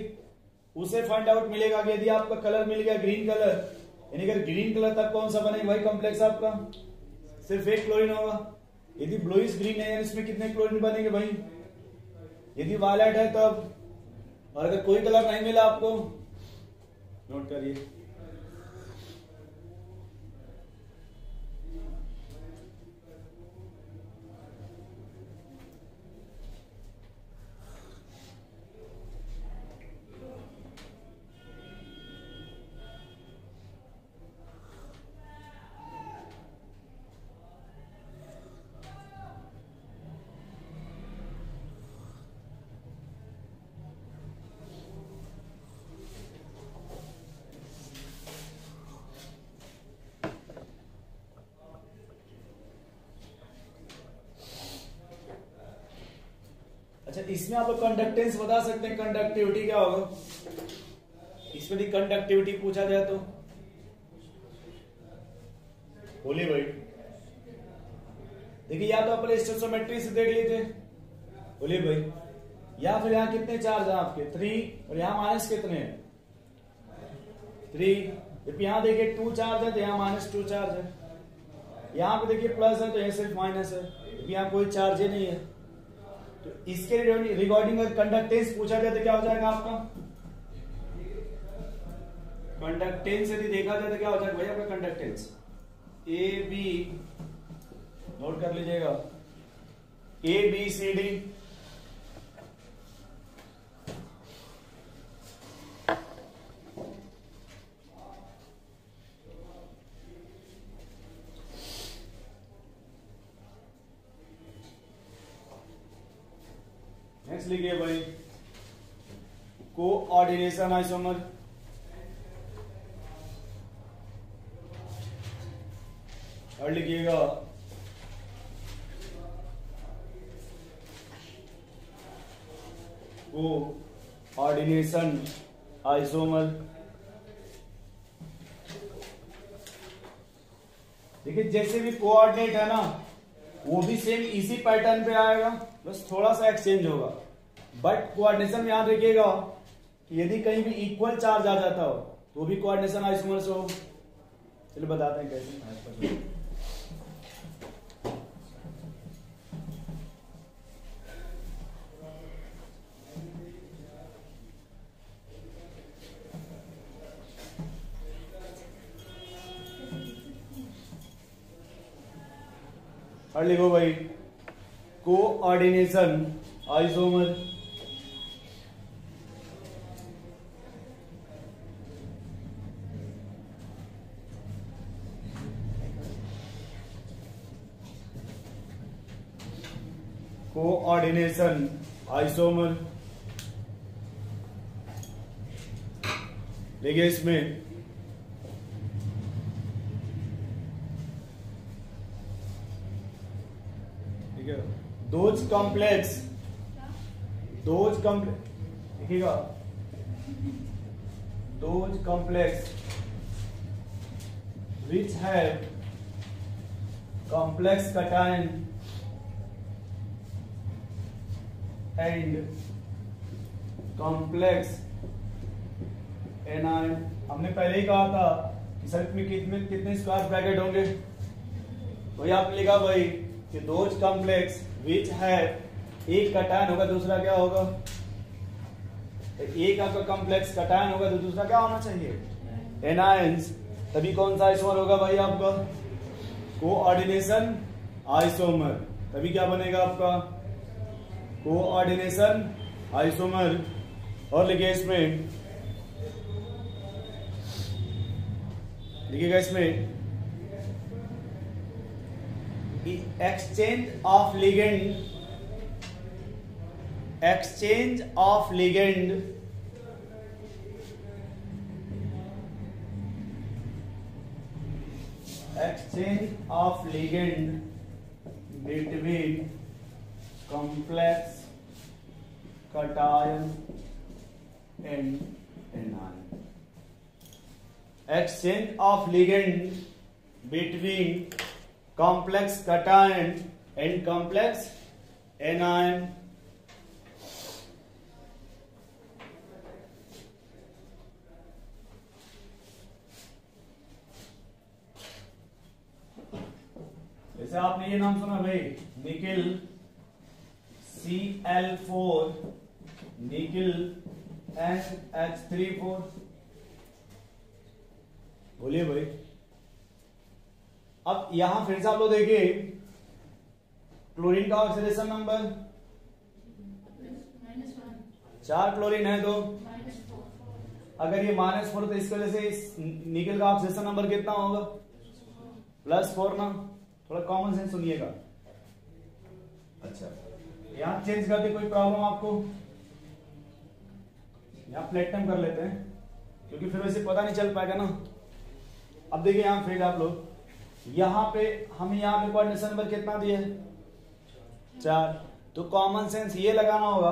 उसे फाइंड आउट मिलेगा कि यदि आपका कलर मिल गया ग्रीन कलर, यानी अगर ग्रीन कलर तब कौन सा बनेगा भाई कॉम्प्लेक्स आपका? सिर्फ एक क्लोरीन होगा। यदि ब्लूइश ग्रीन है इसमें कितने क्लोरीन बनेंगे भाई? यदि वायलेट है तब, और अगर कोई कलर नहीं मिला आपको, नोट करिए। अच्छा, इसमें आप लोग कंडक्टेंस बता सकते हैं, कंडक्टिविटी क्या होगा इसमें? यदि कंडक्टिविटी पूछा जाए तो बोलिए भाई। देखिए या तो आप स्टोइकियोमेट्री से देख लीजिए, बोलिए भाई, या फिर यहाँ कितने चार्ज है आपके? 3, और यहाँ माइनस कितने हैं? 3। जब यहाँ देखिए 2 चार्ज है तो यहाँ -2 चार्ज है, यहाँ पे देखिए प्लस है तो यहाँ सिर्फ माइनस है, यहाँ कोई चार्ज ही नहीं है। तो इसके रिगार्डिंग अगर कंडक्टेंस पूछा जाए तो क्या हो जाएगा आपका? कंडक्टेंस यदि देखा जाए तो क्या हो जाएगा भाई आपका कंडक्टेंस? AB, नोट कर लीजिएगा, ABCD। नेक्स्ट लिखिए भाई कोऑर्डिनेशन आइसोमर। और लिखिएगा कोऑर्डिनेशन आइसोमर। देखिए जैसे भी कोऑर्डिनेट है ना वो भी सेम इसी पैटर्न पे आएगा, बस थोड़ा सा एक्सचेंज होगा। बट कोऑर्डिनेशन में याद रखिएगा कि यदि कहीं भी इक्वल चार्ज आ जाता हो तो भी कोऑर्डिनेशन आइसोमर से हो। चलिए बताते हैं कैसे। और लिखो भाई कोऑर्डिनेशन आइसोमर। कोऑर्डिनेशन आइसोमर देखिए इसमें दोज कॉम्प्लेक्स देखिएगा those complex which have complex cation and complex anion. हमने पहले ही कहा था कि सर्किट में कितने स्क्वायर ब्रैकेट होंगे, वही आपने लिखा भाई कि दोज कॉम्प्लेक्स विच है, एक कटायन होगा दूसरा क्या होगा, एक आपका कॉम्प्लेक्स कटायन होगा तो दूसरा क्या होना चाहिए एनायंस। तभी कौन सा आइसोमर होगा भाई आपका कोऑर्डिनेशन आइसोमर। तभी क्या बनेगा आपका कोऑर्डिनेशन आइसोमर। और लिखिए इसमें लिखिएगा इसमें exchange of ligand exchange of ligand between complex cation and anion। exchange of ligand between complex cation and complex anion। जैसे आपने ये नाम सुना भाई निकिल Cl4 निकिल NH3 बोलिए भाई। अब यहां फिर से आप लोग देखिए क्लोरीन का ऑक्सीडेशन नंबर 4 क्लोरीन है तो अगर ये -4 तो इसकी वजह से इस निकल का ऑक्सीडेशन नंबर कितना होगा +4 ना। थोड़ा कॉमन सेंस सुनिएगा। अच्छा यहां चेंज करते कोई प्रॉब्लम आपको, यहां प्लेटिनम कर लेते हैं क्योंकि फिर वैसे पता नहीं चल पाएगा ना। अब देखिए यहां फिर आप लोग यहां पे हमें यहां पे कोऑर्डिनेशन नंबर कितना दिया है 4, तो कॉमन सेंस ये लगाना होगा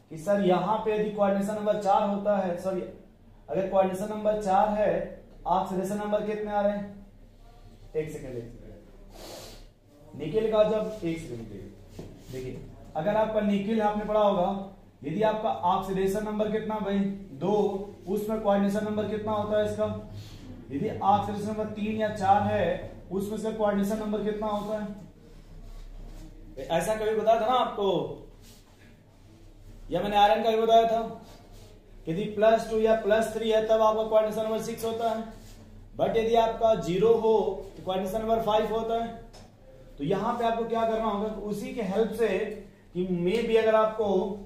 कि सर यहां पे यदि कोऑर्डिनेशन नंबर 4 होता है, सॉरी अगर कोऑर्डिनेशन नंबर 4 है ऑक्सीडेशन नंबर कितने आ रहे हैं, एक सेकेंड निकिल का जब एक सेकेंड देखिए अगर आपका निकिल आपने पढ़ा होगा यदि आपका ऑक्सीडेशन नंबर कितना भाई 2, उसमें कोऑर्डिनेशन नंबर कितना होता है इसका, यदि ऑक्सीडेशन नंबर 3 या 4 है उसमें से कोऑर्डिनेशन नंबर कितना होता है। ऐसा कभी बताया था ना आपको, या मैंने आयरन का भी बताया था यदि +2 या +3 है तब आपका कोऑर्डिनेशन नंबर 6 होता है, बट यदि आपका 0 हो तो कोऑर्डिनेशन नंबर 5 होता है। तो यहां पे आपको क्या करना होगा उसी के हेल्प से कि मे भी अगर आपको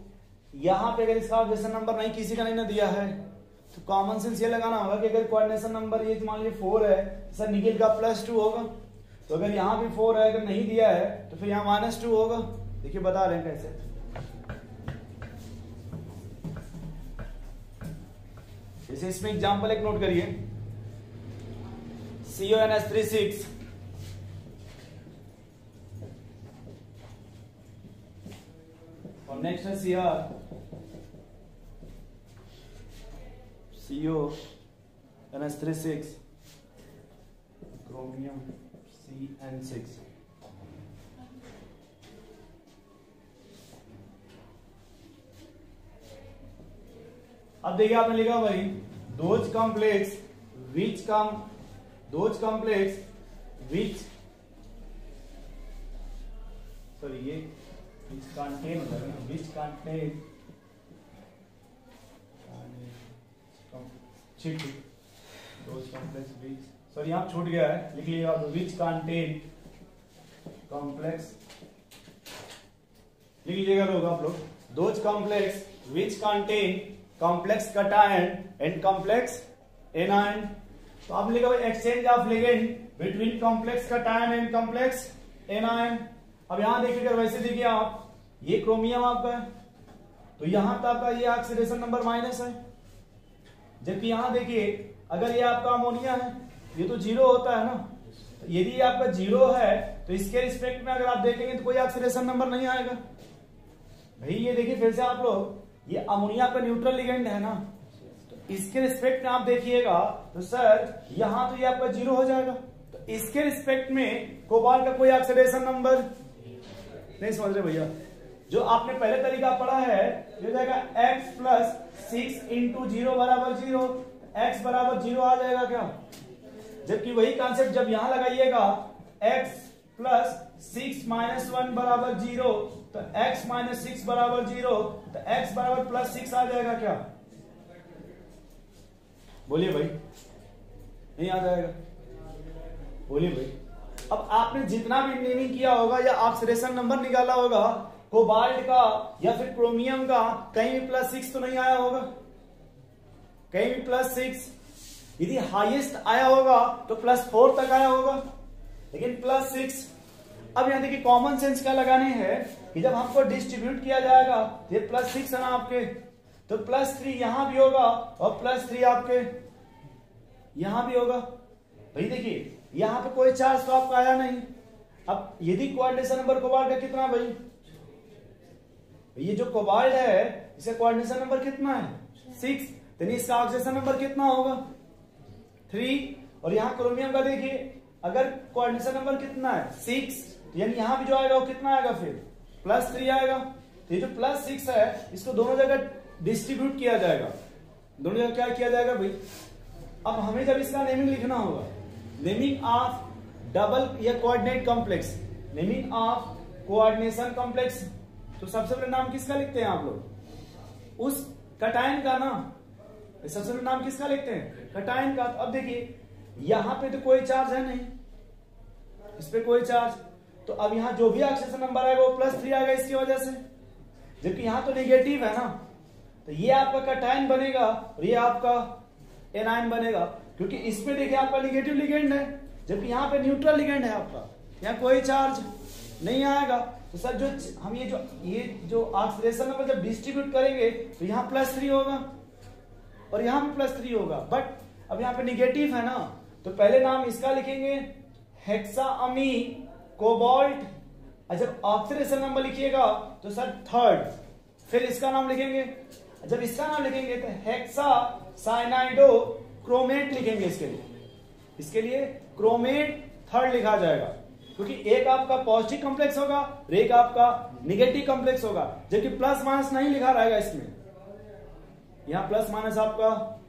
यहां पे अगर इसका ऑक्सीडेशन नंबर नहीं किसी का नहीं ना दिया है तो कॉमन सेंस ये लगाना होगा कि अगर कोऑर्डिनेशन नंबर ये मान लीजिए 4 है सर निकिल का +2 होगा, तो अगर यहां भी 4 है अगर नहीं दिया है तो फिर यहां -2 होगा। देखिए बता रहे हैं कैसे, जैसे इसमें एग्जांपल एक नोट करिए, CONH36 और नेक्स्ट है CONH36 क्रोमियम CN6। अब देखिए आपने लिखा भाई दोज कॉम्प्लेक्स विच सॉरी ये which contain those complex which, sorry यहां छूट गया है, लिख लीजिएगा विच कंटेन कॉम्प्लेक्स, लिख लीजिएगा लोग आप लोग, those complex which contain complex cation and complex anion. तो आप लिखा भाई exchange of ligand between complex cation and complex anion. अब यहां देखिएगा, वैसे देखिए आप, ये क्रोमियम आपका है तो यहां तक आपका ये ऑक्सीडेशन नंबर माइनस है, जबकि यहां देखिए अगर ये आपका अमोनिया है, ये तो जीरो होता है ना, तो यदि ये आपका जीरो है तो इसके रिस्पेक्ट में अगर आप देखेंगे तो कोई ऑक्सीडेशन नंबर नहीं आएगा। भाई ये देखिए फिर से आप लोग, ये अमोनिया का न्यूट्रल लिगेंड है ना, तो इसके रिस्पेक्ट में आप देखिएगा तो सर यहां तो ये आपका जीरो हो जाएगा, तो इसके रिस्पेक्ट में कोबाल्ट का कोई ऑक्सीडेशन नंबर नहीं। समझ रहे भैया, जो आपने पहले तरीका पढ़ा है ये जाएगा x + 6 × 0 = 0, x = 0 आ जाएगा क्या, जबकि वही कॉन्सेप्ट जब यहां लगाइएगा x + 6 - 1 = 0, तो x - 6 = 0, तो x = +6 आ जाएगा क्या, बोलिए भाई, नहीं आ जाएगा, बोलिए भाई। अब आपने जितना भी नेमिंग किया होगा या ऑक्सीडेशन नंबर निकाला होगा कोबाल्ट का या फिर क्रोमियम का, कहीं भी +6 तो नहीं आया होगा, कहीं भी +6, यदि हाईएस्ट आया होगा तो +4 तक आया होगा, लेकिन +6। अब यहां देखिए कॉमन सेंस क्या लगाने हैं कि जब हमको डिस्ट्रीब्यूट किया जाएगा ये +6 है ना आपके, तो +3 यहां भी होगा और +3 आपके यहां भी होगा। भाई देखिए यहां पे कोई चार्ज तो आपका आया नहीं। अब यदि कोऑर्डिनेशन नंबर कोबाल्ट का कितना भाई, ये जो कोबाल्ट है इसका कोऑर्डिनेशन नंबर कितना है 6, तो इसका ऑक्सीडेशन नंबर कितना होगा 3, और यहां क्रोमियम का देखिए अगर कोऑर्डिनेशन नंबर कितना है 6, तो यानी यहां भी जो आएगा वो कितना आएगा फिर +3 आएगा। तो ये जो +6 है इसको दोनों जगह डिस्ट्रीब्यूट किया जाएगा, दोनों जगह क्या किया जाएगा भाई। अब हमें जब इसका नेमिंग लिखना होगा, नेमिंग ऑफ डबल या coordinate complex, naming of coordination complex, तो सबसे पहले नाम किसका लिखते हैं आप लोग, उस कटायन का ना, सबसे पहले नाम किसका लिखते हैं कटायन का। तो अब देखिए यहां पे तो कोई चार्ज है नहीं, इस पे कोई चार्ज, तो अब यहां जो भी ऑक्सीडेशन नंबर आएगा वो +3 आएगा इसकी वजह से, जबकि यहां तो नेगेटिव है ना, तो ये आपका कटायन बनेगा और ये आपका एनायन बनेगा, क्योंकि इसमें देखिए आपका नेगेटिव लिगेंड है, जबकि यहाँ पे न्यूट्रल लिगेंड है आपका, यहाँ कोई चार्ज नहीं आएगा। तो सर जो हम ये जो ऑक्सीडेशन नंबर जब डिस्ट्रीब्यूट करेंगे तो यहाँ +3 होगा और यहाँ भी +3 होगा, बट अब यहाँ पे निगेटिव है ना, तो पहले नाम इसका लिखेंगे हेक्साअमी कोबाल्ट, जब ऑक्सीडेशन नंबर लिखिएगा तो सर 3rd, फिर इसका नाम लिखेंगे, जब इसका नाम लिखेंगे तो हेक्सा साइनाइडो क्रोमेट लिखेंगे, इसके लिए क्रोमेट 3rd लिखा जाएगा, क्योंकि एक आपका पॉजिटिव कॉम्प्लेक्स होगा और एक आपका निगेटिव कॉम्प्लेक्स होगा, जबकि +- नहीं लिखा रहेगा इसमें, यहां +- आपका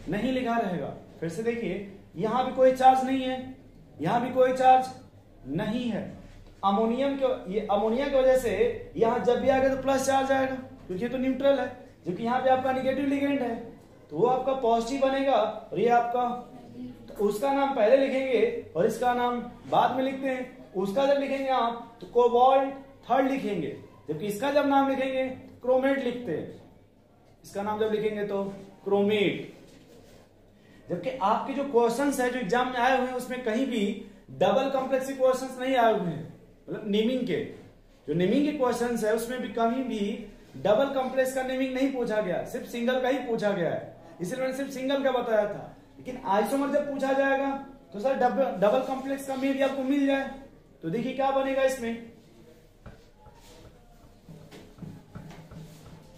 नहीं लिखा रहेगा। फिर से देखिए यहां भी कोई चार्ज नहीं है, यहां भी कोई चार्ज नहीं है, अमोनियम के ये अमोनिया की वजह से यहां जब भी आएगा तो प्लस चार्ज आएगा, क्योंकि ये तो न्यूट्रल है, जबकि यहाँ पे आपका निगेटिव लिगेंड है तो वो आपका पॉजिटिव बनेगा और ये आपका, तो उसका नाम पहले लिखेंगे और इसका नाम बाद में लिखते हैं। उसका जब लिखेंगे आप तो कोबाल्ट 3rd लिखेंगे, जबकि इसका जब नाम लिखेंगे क्रोमेट लिखते हैं, इसका नाम जब लिखेंगे तो क्रोमेट। जबकि आपके जो क्वेश्चंस है जो एग्जाम में आए हुए हैं उसमें कहीं भी डबल कॉम्प्लेक्स क्वेश्चंस नहीं आए हुए हैं, मतलब नेमिंग के जो नेमिंग के क्वेश्चंस है उसमें भी कहीं भी डबल कॉम्प्लेक्स का नेमिंग नहीं पूछा गया, सिर्फ सिंगल का ही पूछा गया है। इसलिए मैंने सिर्फ सिंगल का बताया था। लेकिन आइसोमर जब पूछा जाएगा तो सर डबल कॉम्प्लेक्स का में भी आपको मिल जाए। तो देखिए क्या बनेगा इसमें।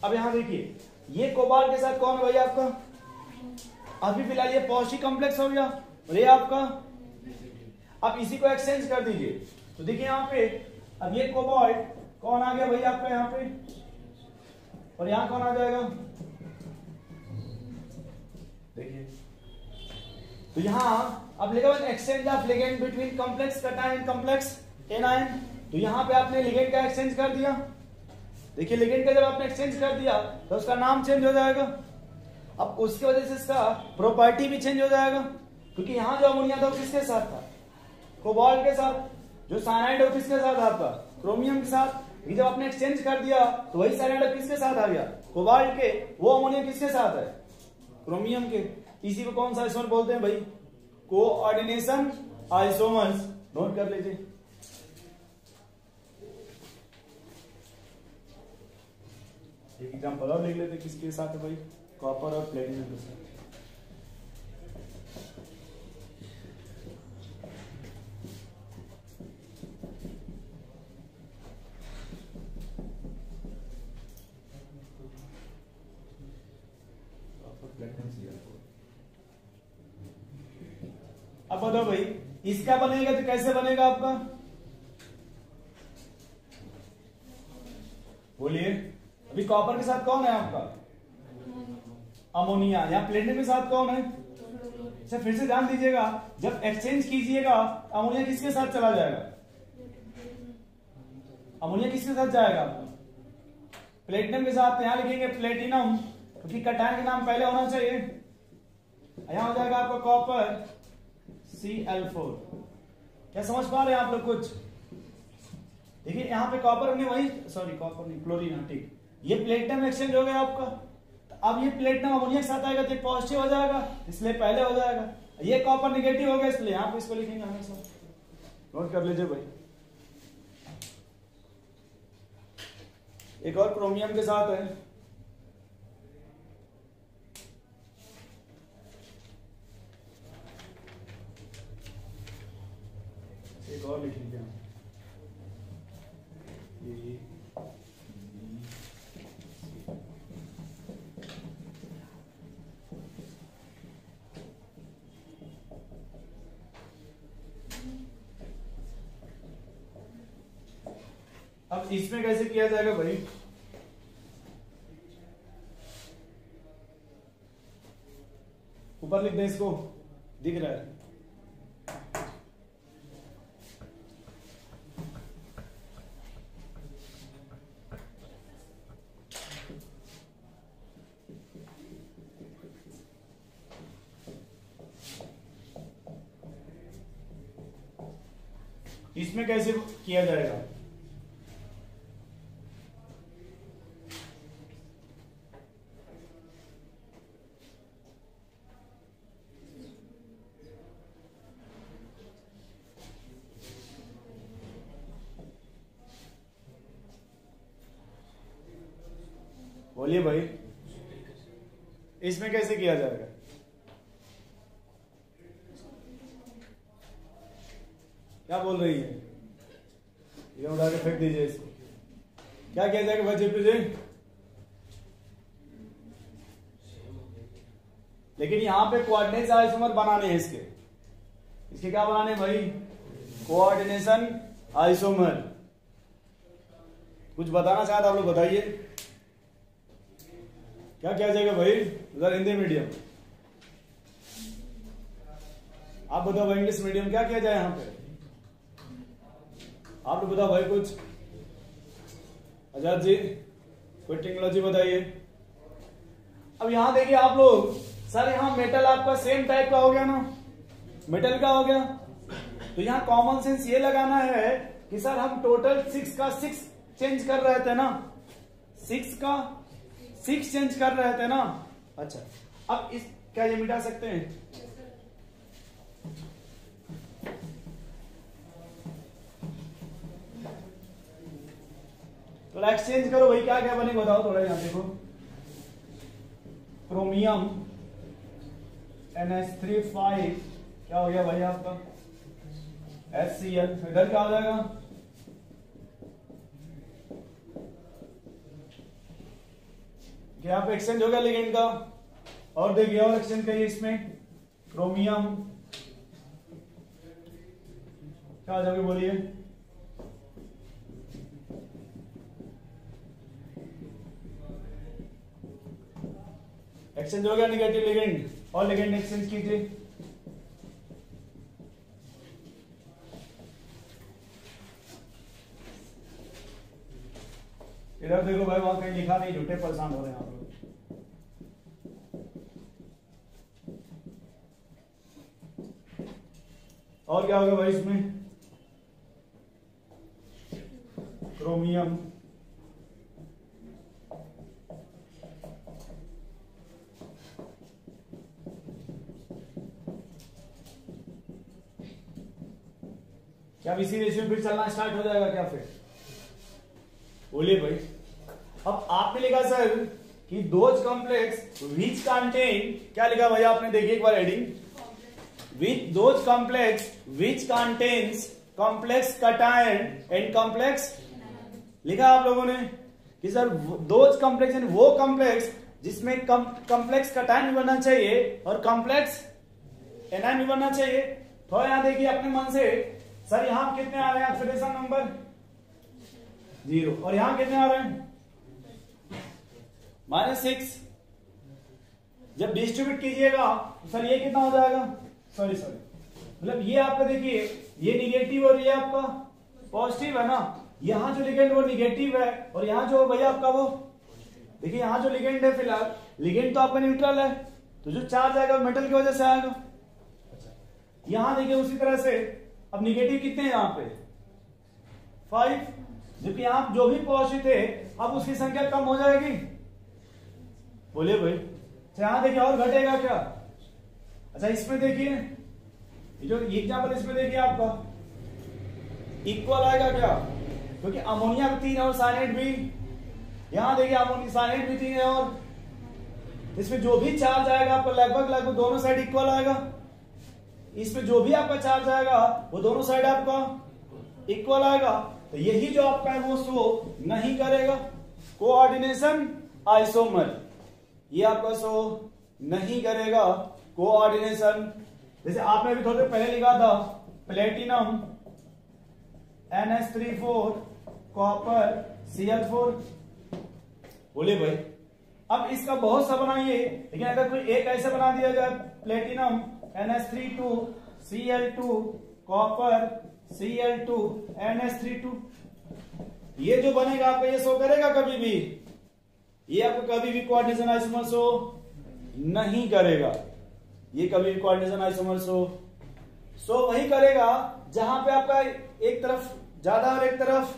अब यहां देखिए ये कोबाल्ट के साथ कौन है भाई आपका, अभी फिलहाल ये पॉजिटिव कॉम्प्लेक्स हो गया और ये आपका। अब इसी को एक्सचेंज कर दीजिए तो देखिए यहां पे अब ये कोबाल्ट कौन आ गया भाई आपका यहां पे, और यहां कौन आ जाएगा देखिए। तो यहां अब लिखा हुआ exchange of ligand between complex cation complex anion. तो यहां पे आपने लिगेंड का एक्सचेंज कर दिया। देखिए लिगेंड का जब आपने एक्सचेंज कर दिया तो उसका नाम चेंज हो जाएगा। अब उसकी वजह से इसका प्रॉपर्टी भी चेंज हो जाएगा, क्योंकि यहां जो अमोनिया था वो किसके साथ था, कोबाल्ट के साथ। जो साइनाइड है वो किसके साथ आपका, क्रोमियम के साथ। ये जब आपने एक्सचेंज कर दिया तो वही साइनाइड किसके साथ आ गया, कोबाल्ट के। वो अमोनिया किसके साथ है, क्रोमियम के। इसी को कौन सा आइसोमर बोलते हैं भाई, कोऑर्डिनेशन आइसोमर्स। नोट कर लीजिए। एक एग्जांपल और लिख लेते किसके साथ है भाई, कॉपर और प्लेटिनम के साथ। अब बताओ भाई इसका बनेगा तो कैसे बनेगा आपका, बोलिए। अभी कॉपर के साथ कौन है आपका, अमोनिया। यहाँ प्लेटिनम के साथ कौन है, अच्छा फिर से ध्यान दीजिएगा। जब एक्सचेंज कीजिएगा अमोनिया किसके साथ चला जाएगा, अमोनिया किसके साथ जाएगा आपका, प्लेटिनम के साथ। यहां लिखेंगे प्लेटिनम क्योंकि कैटायन का नाम पहले होना चाहिए। यहां हो जाएगा आपका कॉपर Cl4। क्या समझ पा रहे हैं आप लोग कुछ। देखिए यहाँ पे कॉपर हमने वही, सॉरी कॉपर नहीं क्लोरीन, ठीक। ये प्लेटिनम एक्सचेंज हो गया आपका। तो अब ये प्लेटिनम अमोनिया के साथ आएगा तो पॉजिटिव हो जाएगा, इसलिए पहले हो जाएगा। ये कॉपर नेगेटिव हो गया इसलिए यहाँ पे इसको लिखेंगे हमेशा। नोट कर लीजिए भाई। एक और क्रोमियम के साथ है, एक और लिख लीजिए। अब इसमें कैसे किया जाएगा भाई, ऊपर लिख दें इसको, दिख रहा है। इसमें कैसे किया जाएगा, बोलिए भाई। इसमें कैसे किया जाएगा, क्या बोल रही है, ये उड़ा के फेंक दीजिए इसको। क्या किया जाएगा बच्चे पे, लेकिन यहां पे कोऑर्डिनेट आइसोमर बनाने हैं इसके। इसके क्या बनाने हैं भाई, कोऑर्डिनेशन आइसोमर। कुछ बताना चाहते आप लोग बताइए, क्या किया जाएगा भाई, उधर हिंदी मीडियम। आप बताओ भाई इंग्लिश मीडियम क्या किया जाए यहां पे, आप लोग बताओ भाई कुछ। आजाद जी कोई टेक्नोलॉजी बताइए। अब यहां देखिए आप लोग, सर यहां मेटल आपका सेम टाइप का हो गया ना, मेटल का हो गया। तो यहां कॉमन सेंस ये लगाना है कि सर हम टोटल 6 का 6 चेंज कर रहे थे ना, 6 का 6 चेंज कर रहे थे ना। अच्छा अब इस क्या ये मिटा सकते हैं, तो एक्सचेंज करो भाई, क्या क्या बने बताओ थोड़ा। यहां देखो क्रोमियम NH3 क्या हो गया भाई आपका HCl। इधर क्या हो जाएगा, क्या आप एक्सचेंज हो गया लिगेंड का। और देखिए और एक्सचेंज करिए इसमें, क्रोमियम क्या हो जाएगा बोलिए, एक्सचेंज हो गया निगेटिव लिगेंड, और लिगेंड एक्सचेंज कीजिए। इधर देखो भाई, वहां कहीं लिखा नहीं, झूठे परेशान हो रहे हैं आप लोग। और क्या होगा भाई इसमें, क्रोमियम क्या अब इसी रेशियो में फिर चलना स्टार्ट हो जाएगा क्या फिर, बोलिए भाई। अब आपने लिखा सर कि दोज कॉम्प्लेक्स विच कंटेन, क्या लिखा भाई आपने, देखिए एक बार heading, which those complex which contains complex cation and complex, लिखा आप लोगों ने कि सर दोज कॉम्प्लेक्स यानी वो कॉम्प्लेक्स जिसमें कॉम्प्लेक्स कटायन भी बनना चाहिए और कॉम्प्लेक्स एनायन भी बनना चाहिए। थोड़ा यहां देखिए अपने मन से, सर यहां कितने आ रहे हैं ऑक्सीडेशन नंबर 0, और यहां कितने आ रहे हैं -6। जब डिस्ट्रीब्यूट कीजिएगा तो सर ये कितना हो जाएगा, सॉरी मतलब ये आपका देखिए ये निगेटिव और ये आपका पॉजिटिव है ना, यहां जो लिगेंड वो निगेटिव है और यहां जो भैया आपका वो देखिए, यहां जो लिगेंड है फिलहाल लिगेंड तो आपका न्यूट्रल है, तो जो चार्ज आएगा मेटल की वजह से आएगा। यहां देखिए उसी तरह से अब निगेटिव कितने हैं यहाँ पे 5, जबकि यहां जो भी पॉजिटिव थे अब उसकी संख्या कम हो जाएगी, बोलिए भाई। यहां देखिए और घटेगा क्या, अच्छा इसमें देखिए जो एग्जाम्पल इसमें देखिए आपका इक्वल आएगा क्या, क्योंकि अमोनिया 3 और साइनाइड भी, यहां देखिए अमोनिया साइनाइड भी 3 है, और इसमें जो भी चार्ज आएगा आपको लगभग दोनों साइड इक्वल आएगा। इसमें जो भी आपका चार्ज आएगा वो दोनों साइड आपका इक्वल आएगा, तो यही जो आपका है वो शो नहीं करेगा। कोऑर्डिनेशन आइसोमर ये आपका शो नहीं करेगा कोऑर्डिनेशन। जैसे आपने भी थोड़े पहले लिखा था प्लेटिनम NH3 कॉपर Cl4, बोलिए भाई। अब इसका बहुत सा बनाइए, लेकिन अगर कोई एक ऐसे बना दिया जाए platinum NH3 Cl2 copper Cl2 NH3, ये जो बनेगा आपका ये शो करेगा कभी भी, ये आपको कभी भी कोऑर्डिनेशन आइसोमर शो नहीं करेगा, ये कभी भी कोऑर्डिनेशन आइसोमर शो वही करेगा जहां पे आपका एक तरफ ज्यादा और एक तरफ,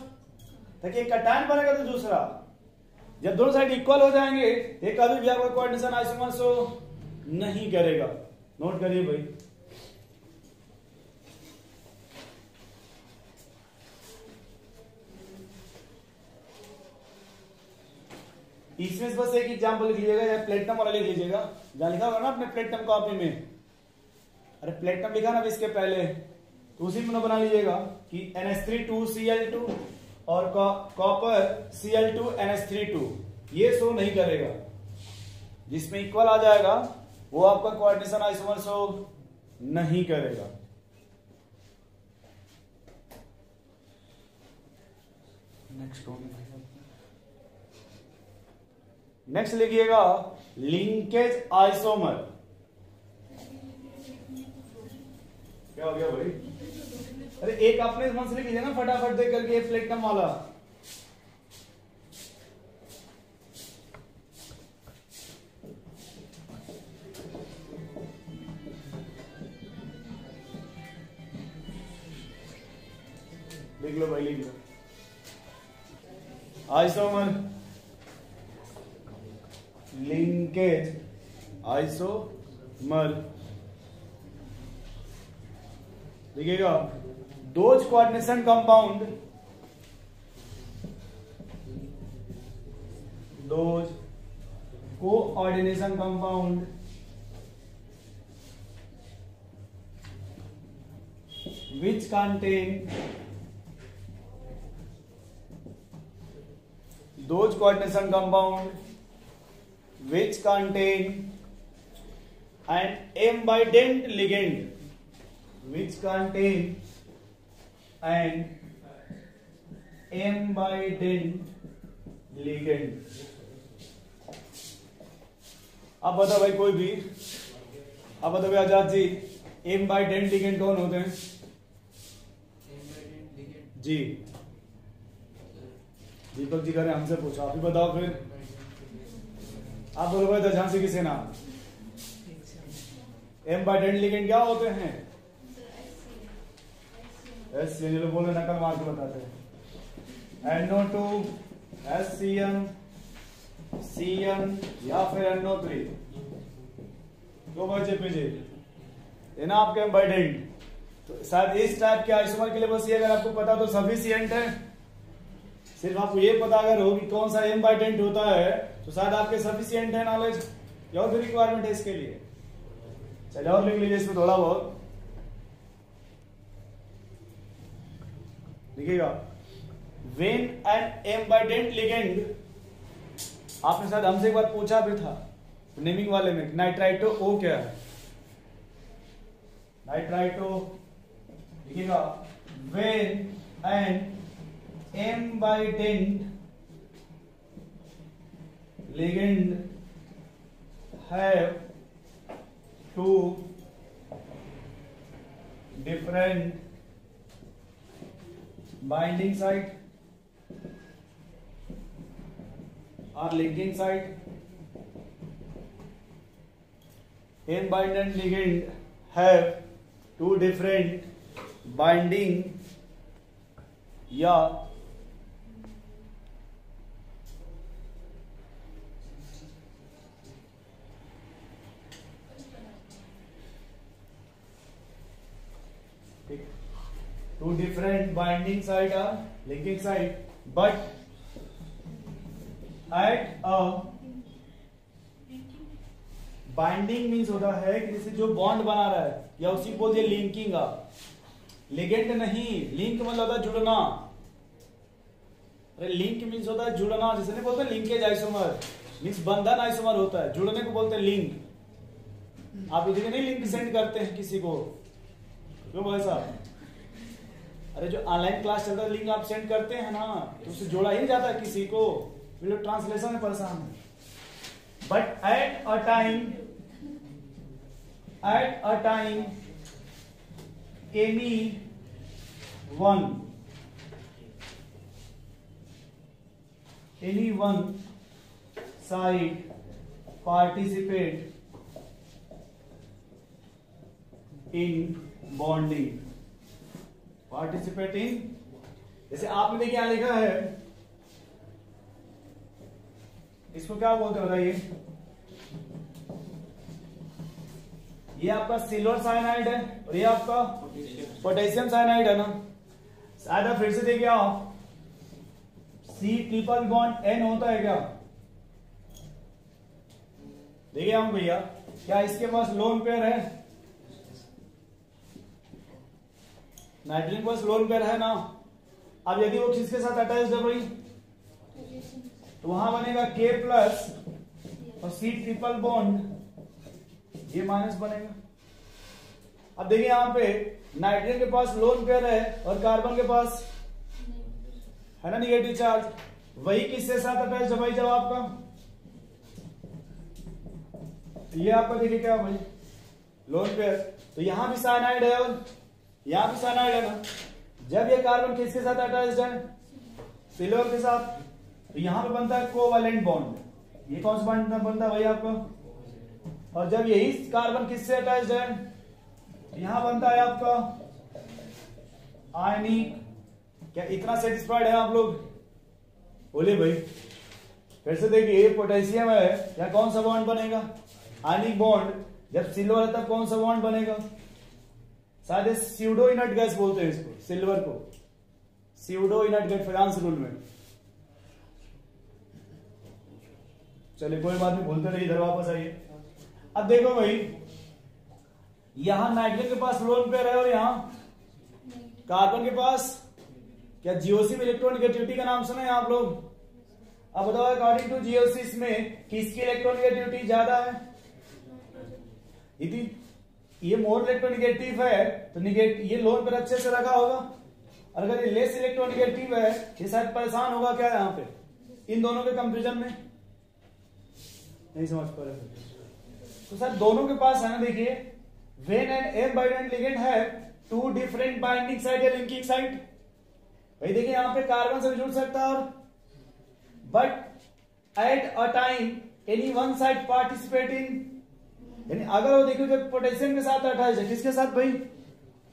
ताकि कटायन बनेगा तो दूसरा, जब दोनों साइड इक्वल हो जाएंगे ये कभी भी आपका कोऑर्डिनेशन आइसोमर शो नहीं करेगा। नोट करिए भाई। इसमें बस एक एग्जांपल लिख लीजिएगा या प्लेटिनम वाला लिख लीजिएगा, जहां लिखा होगा ना अपने प्लेटिनम कॉपी में, अरे प्लेटिनम लिखा ना इसके पहले, तो उसी में बना लीजिएगा कि NH3 और कॉपर Cl2 NH3, ये शो नहीं करेगा। जिसमें इक्वल आ जाएगा वो आपका कोऑर्डिनेशन आइसोमर शो नहीं करेगा। नेक्स्ट लिखिएगा लिंकेज आइसोमर। क्या हो गया भाई, अरे एक अपने मन से लिख लीजिए ना फटाफट देख करके, ये प्लेटिनम वाला लिख लो भाई, लिख लो आइसोमर लिंकेज आइसोमर। देखिएगा those coordination compound, those coordination compound which contain those coordination compound which contain an ambident ligand, which contain an ambident ligand। अब बताओ भाई कोई भी, अब बताओ आजाद जी, ambident ligand कौन होते हैं जी? दीपक जी करे हमसे पूछो, आप ही बताओ फिर। आप बोलो भाई झांसी की सेना, एम्बाइडेंट लिगेंड क्या होते हैं? एससीएन, लोग बोले नकल मार के बताते हैं। NO2, SCN, CN या फिर NO3, दो बचे पीछे है ना आपके एम्बाइडेंट। तो शायद इस टाइप के आइसोमर के लिए बस ये अगर आपको पता तो सफिशिएंट है। सिर्फ आपको ये पता अगर हो कि कौन सा एम्बाइडेंट होता है तो शायद आपके सफिशिएंट है नॉलेज, या और भी रिक्वायरमेंट है इसके लिए। चलिए और लिख लीजिए इसमें थोड़ा बहुत लिखिएगा। व्हेन एन एम्बाइडेंट लिगेंड, आपने शायद हमसे एक बार पूछा भी था नेमिंग वाले में, नाइट्राइटो ओ क्या है? नाइट्राइटो लिखिएगा, when an ambidentate ligand have two different binding site or linking site, ambidentate ligand have two different binding या two different binding site or linking site, but at a binding means होता है कि जैसे जो bond बना रहा है या उसी को बोलते लिंकिंग। लिगेंड नहीं, लिंक मतलब होता है जुड़ना। अरे लिंक मीन्स होता है जुड़ना, जैसे नहीं बोलते लिंकेज आइसोमर मीन्स बंधन आइसोमर होता है, जुड़ने को बोलते हैं लिंक। आप इधर नहीं लिंक सेंड करते हैं किसी को, क्यों भाई साहब? अरे जो ऑनलाइन क्लास चलता है लिंक आप सेंड करते हैं ना, तो उससे जोड़ा ही जाता है किसी को। लोग ट्रांसलेशन में परेशान है। But at a time any one side participate in bonding, participating. जैसे आपने क्या लिखा है, इसको क्या बोलते हो बताइए? ये आपका सिल्वर साइनाइड है और ये आपका पोटेशियम साइनाइड है ना। शायद आप फिर से देखिए, आप C ट्रिपल बॉन्ड N होता है क्या? देखिए हम भैया, क्या इसके पास लोन पेयर है? नाइट्रोजन के पास लोन पेयर है ना। अब यदि वो किसके साथ अटैच्ड है भाई, तो वहां बनेगा K प्लस और C ट्रिपल बॉन्ड, ये माइनस बनेगा। अब देखिए यहां पे नाइट्रोजन के पास लोन पेयर है और कार्बन के पास है ना निगेटिव चार्ज, वही किसके साथ अटैच्ड है भाई? जब आपका ये आपका देखिए क्या भाई लोन पेयर, तो यहां भी साइनाइड है और यहां भी साइनाइड है ना। जब ये कार्बन किसके साथ अटैच्ड है? सिल्वर के साथ, तो यहां पे बनता है कोवैलेंट बॉन्ड। ये कौन सा बॉन्ड बनता है भाई आपका? और जब यही कार्बन किससे अटैच्ड है, यहां बनता है आपका आयनिक। क्या इतना सेटिस्फाइड है आप लोग? बोलिए भाई। फिर से देखिए, पोटेशियम है, या कौन सा बॉन्ड बनेगा? Ionic bond. जब सिल्वर है तब कौन सा बॉन्ड बनेगा? शायद स्यूडो इनर्ट गैस बोलते हैं इसको, सिल्वर को pseudo inert gas France rule में। चलिए कोई बात नहीं, बोलते रहिए, इधर वापस आइए। अब देखो भाई, यहां नाइट्रोजन के पास लोन पेयर है और यहां कार्बन के पास क्या जीओसी में इलेक्ट्रोनेगेटिविटी का नाम सुना है आप लोग? अब बताओ अकॉर्डिंग टू जीओसी इसमें किसकी इलेक्ट्रोनेगेटिविटी ज्यादा है? यदि ये मोर इलेक्ट्रोनेगेटिव है तो ये लोन पर अच्छे से रखा होगा, और अगर ये लेस इलेक्ट्रोनेगेटिव है ये शायद परेशान होगा क्या यहाँ पे इन दोनों के कंपेरिजन में? नहीं समझ पा रहे तो सर दोनों के पास है ना, देखिए व्हेन एन एम बाइडेंट लिगेंड है टू डिफरेंट बाइंडिंग साइट या लिंकिंग साइट, भाई देखिए यहाँ पे कार्बन से भी जुड़ सकता है, और but at a time any one side participate in, यानी अगर वो देखिए जब पोटेशियम के साथ अटैच है, किसके साथ भाई?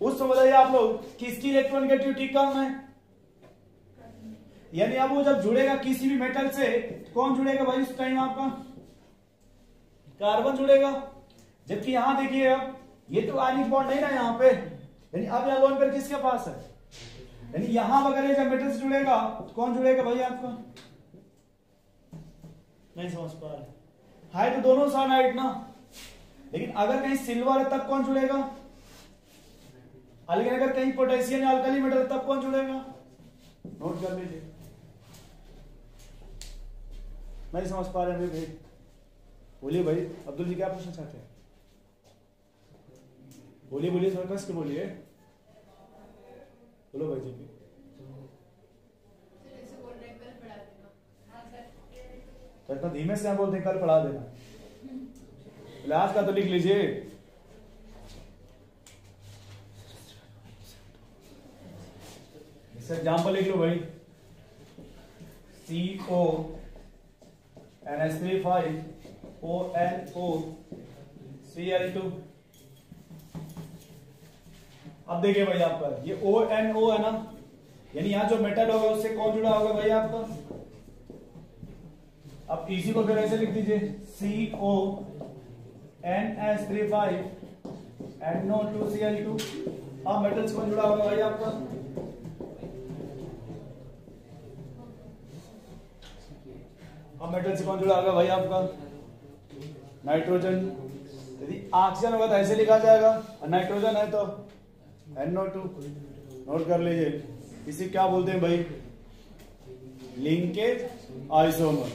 उस समय बताइए आप लोग किसकी इलेक्ट्रोनेगेटिविटी कम है? यानी अब वो जब जुड़ेगा किसी भी मेटल से, कौन जुड़ेगा भाई उस टाइम? आपका कार्बन जुड़ेगा। जबकि यहां देखिए अब ये तो आयनिक बॉन्ड नहीं ना यहाँ पे, यानी अब यहाँ लोन पेयर किसके पास है? यानी यहां वगैरह जब मेटल से जुड़ेगा तो कौन जुड़ेगा भाई आपका? नहीं समझ पा रहे। है तो दोनों साइनाइड ना, लेकिन अगर कहीं सिल्वर है तब कौन जुड़ेगा? लेकिन अगर कहीं पोटेशियम या अल्कली मेटल तब कौन जुड़ेगा? नोट कर लीजिए। नहीं समझ पा रहे हैं भाई? बोलिए भाई, अब्दुल जी क्या पूछना चाहते हैं? बोलिए बोलिए, थोड़ा कस के बोलिए। बोलो भाई जी। तो इतना धीमे से आप बोलते हैं कल पढ़ा देना, आज का तो लिख लीजिए। इसका एग्जाम्पल लिख लो भाई, CO NH3 ONO Cl2। अब देखिए भाई आपका ये ONO है ना, यानी यहां जो मेटल होगा उससे कौन जुड़ा होगा भाई आपका? अब इसी को फिर ऐसे लिख दीजिए, CO NH3 NO2 Cl2। अब मेटल से कौन जुड़ा होगा भाई आपका? अब मेटल से कौन जुड़ा होगा भाई आपका? नाइट्रोजन। यदि ऑक्सीजन होगा तो ऐसे लिखा जाएगा, और नाइट्रोजन है तो NO2। नोट कर लीजिए, इसे क्या बोलते हैं भाई? Linkage isomer.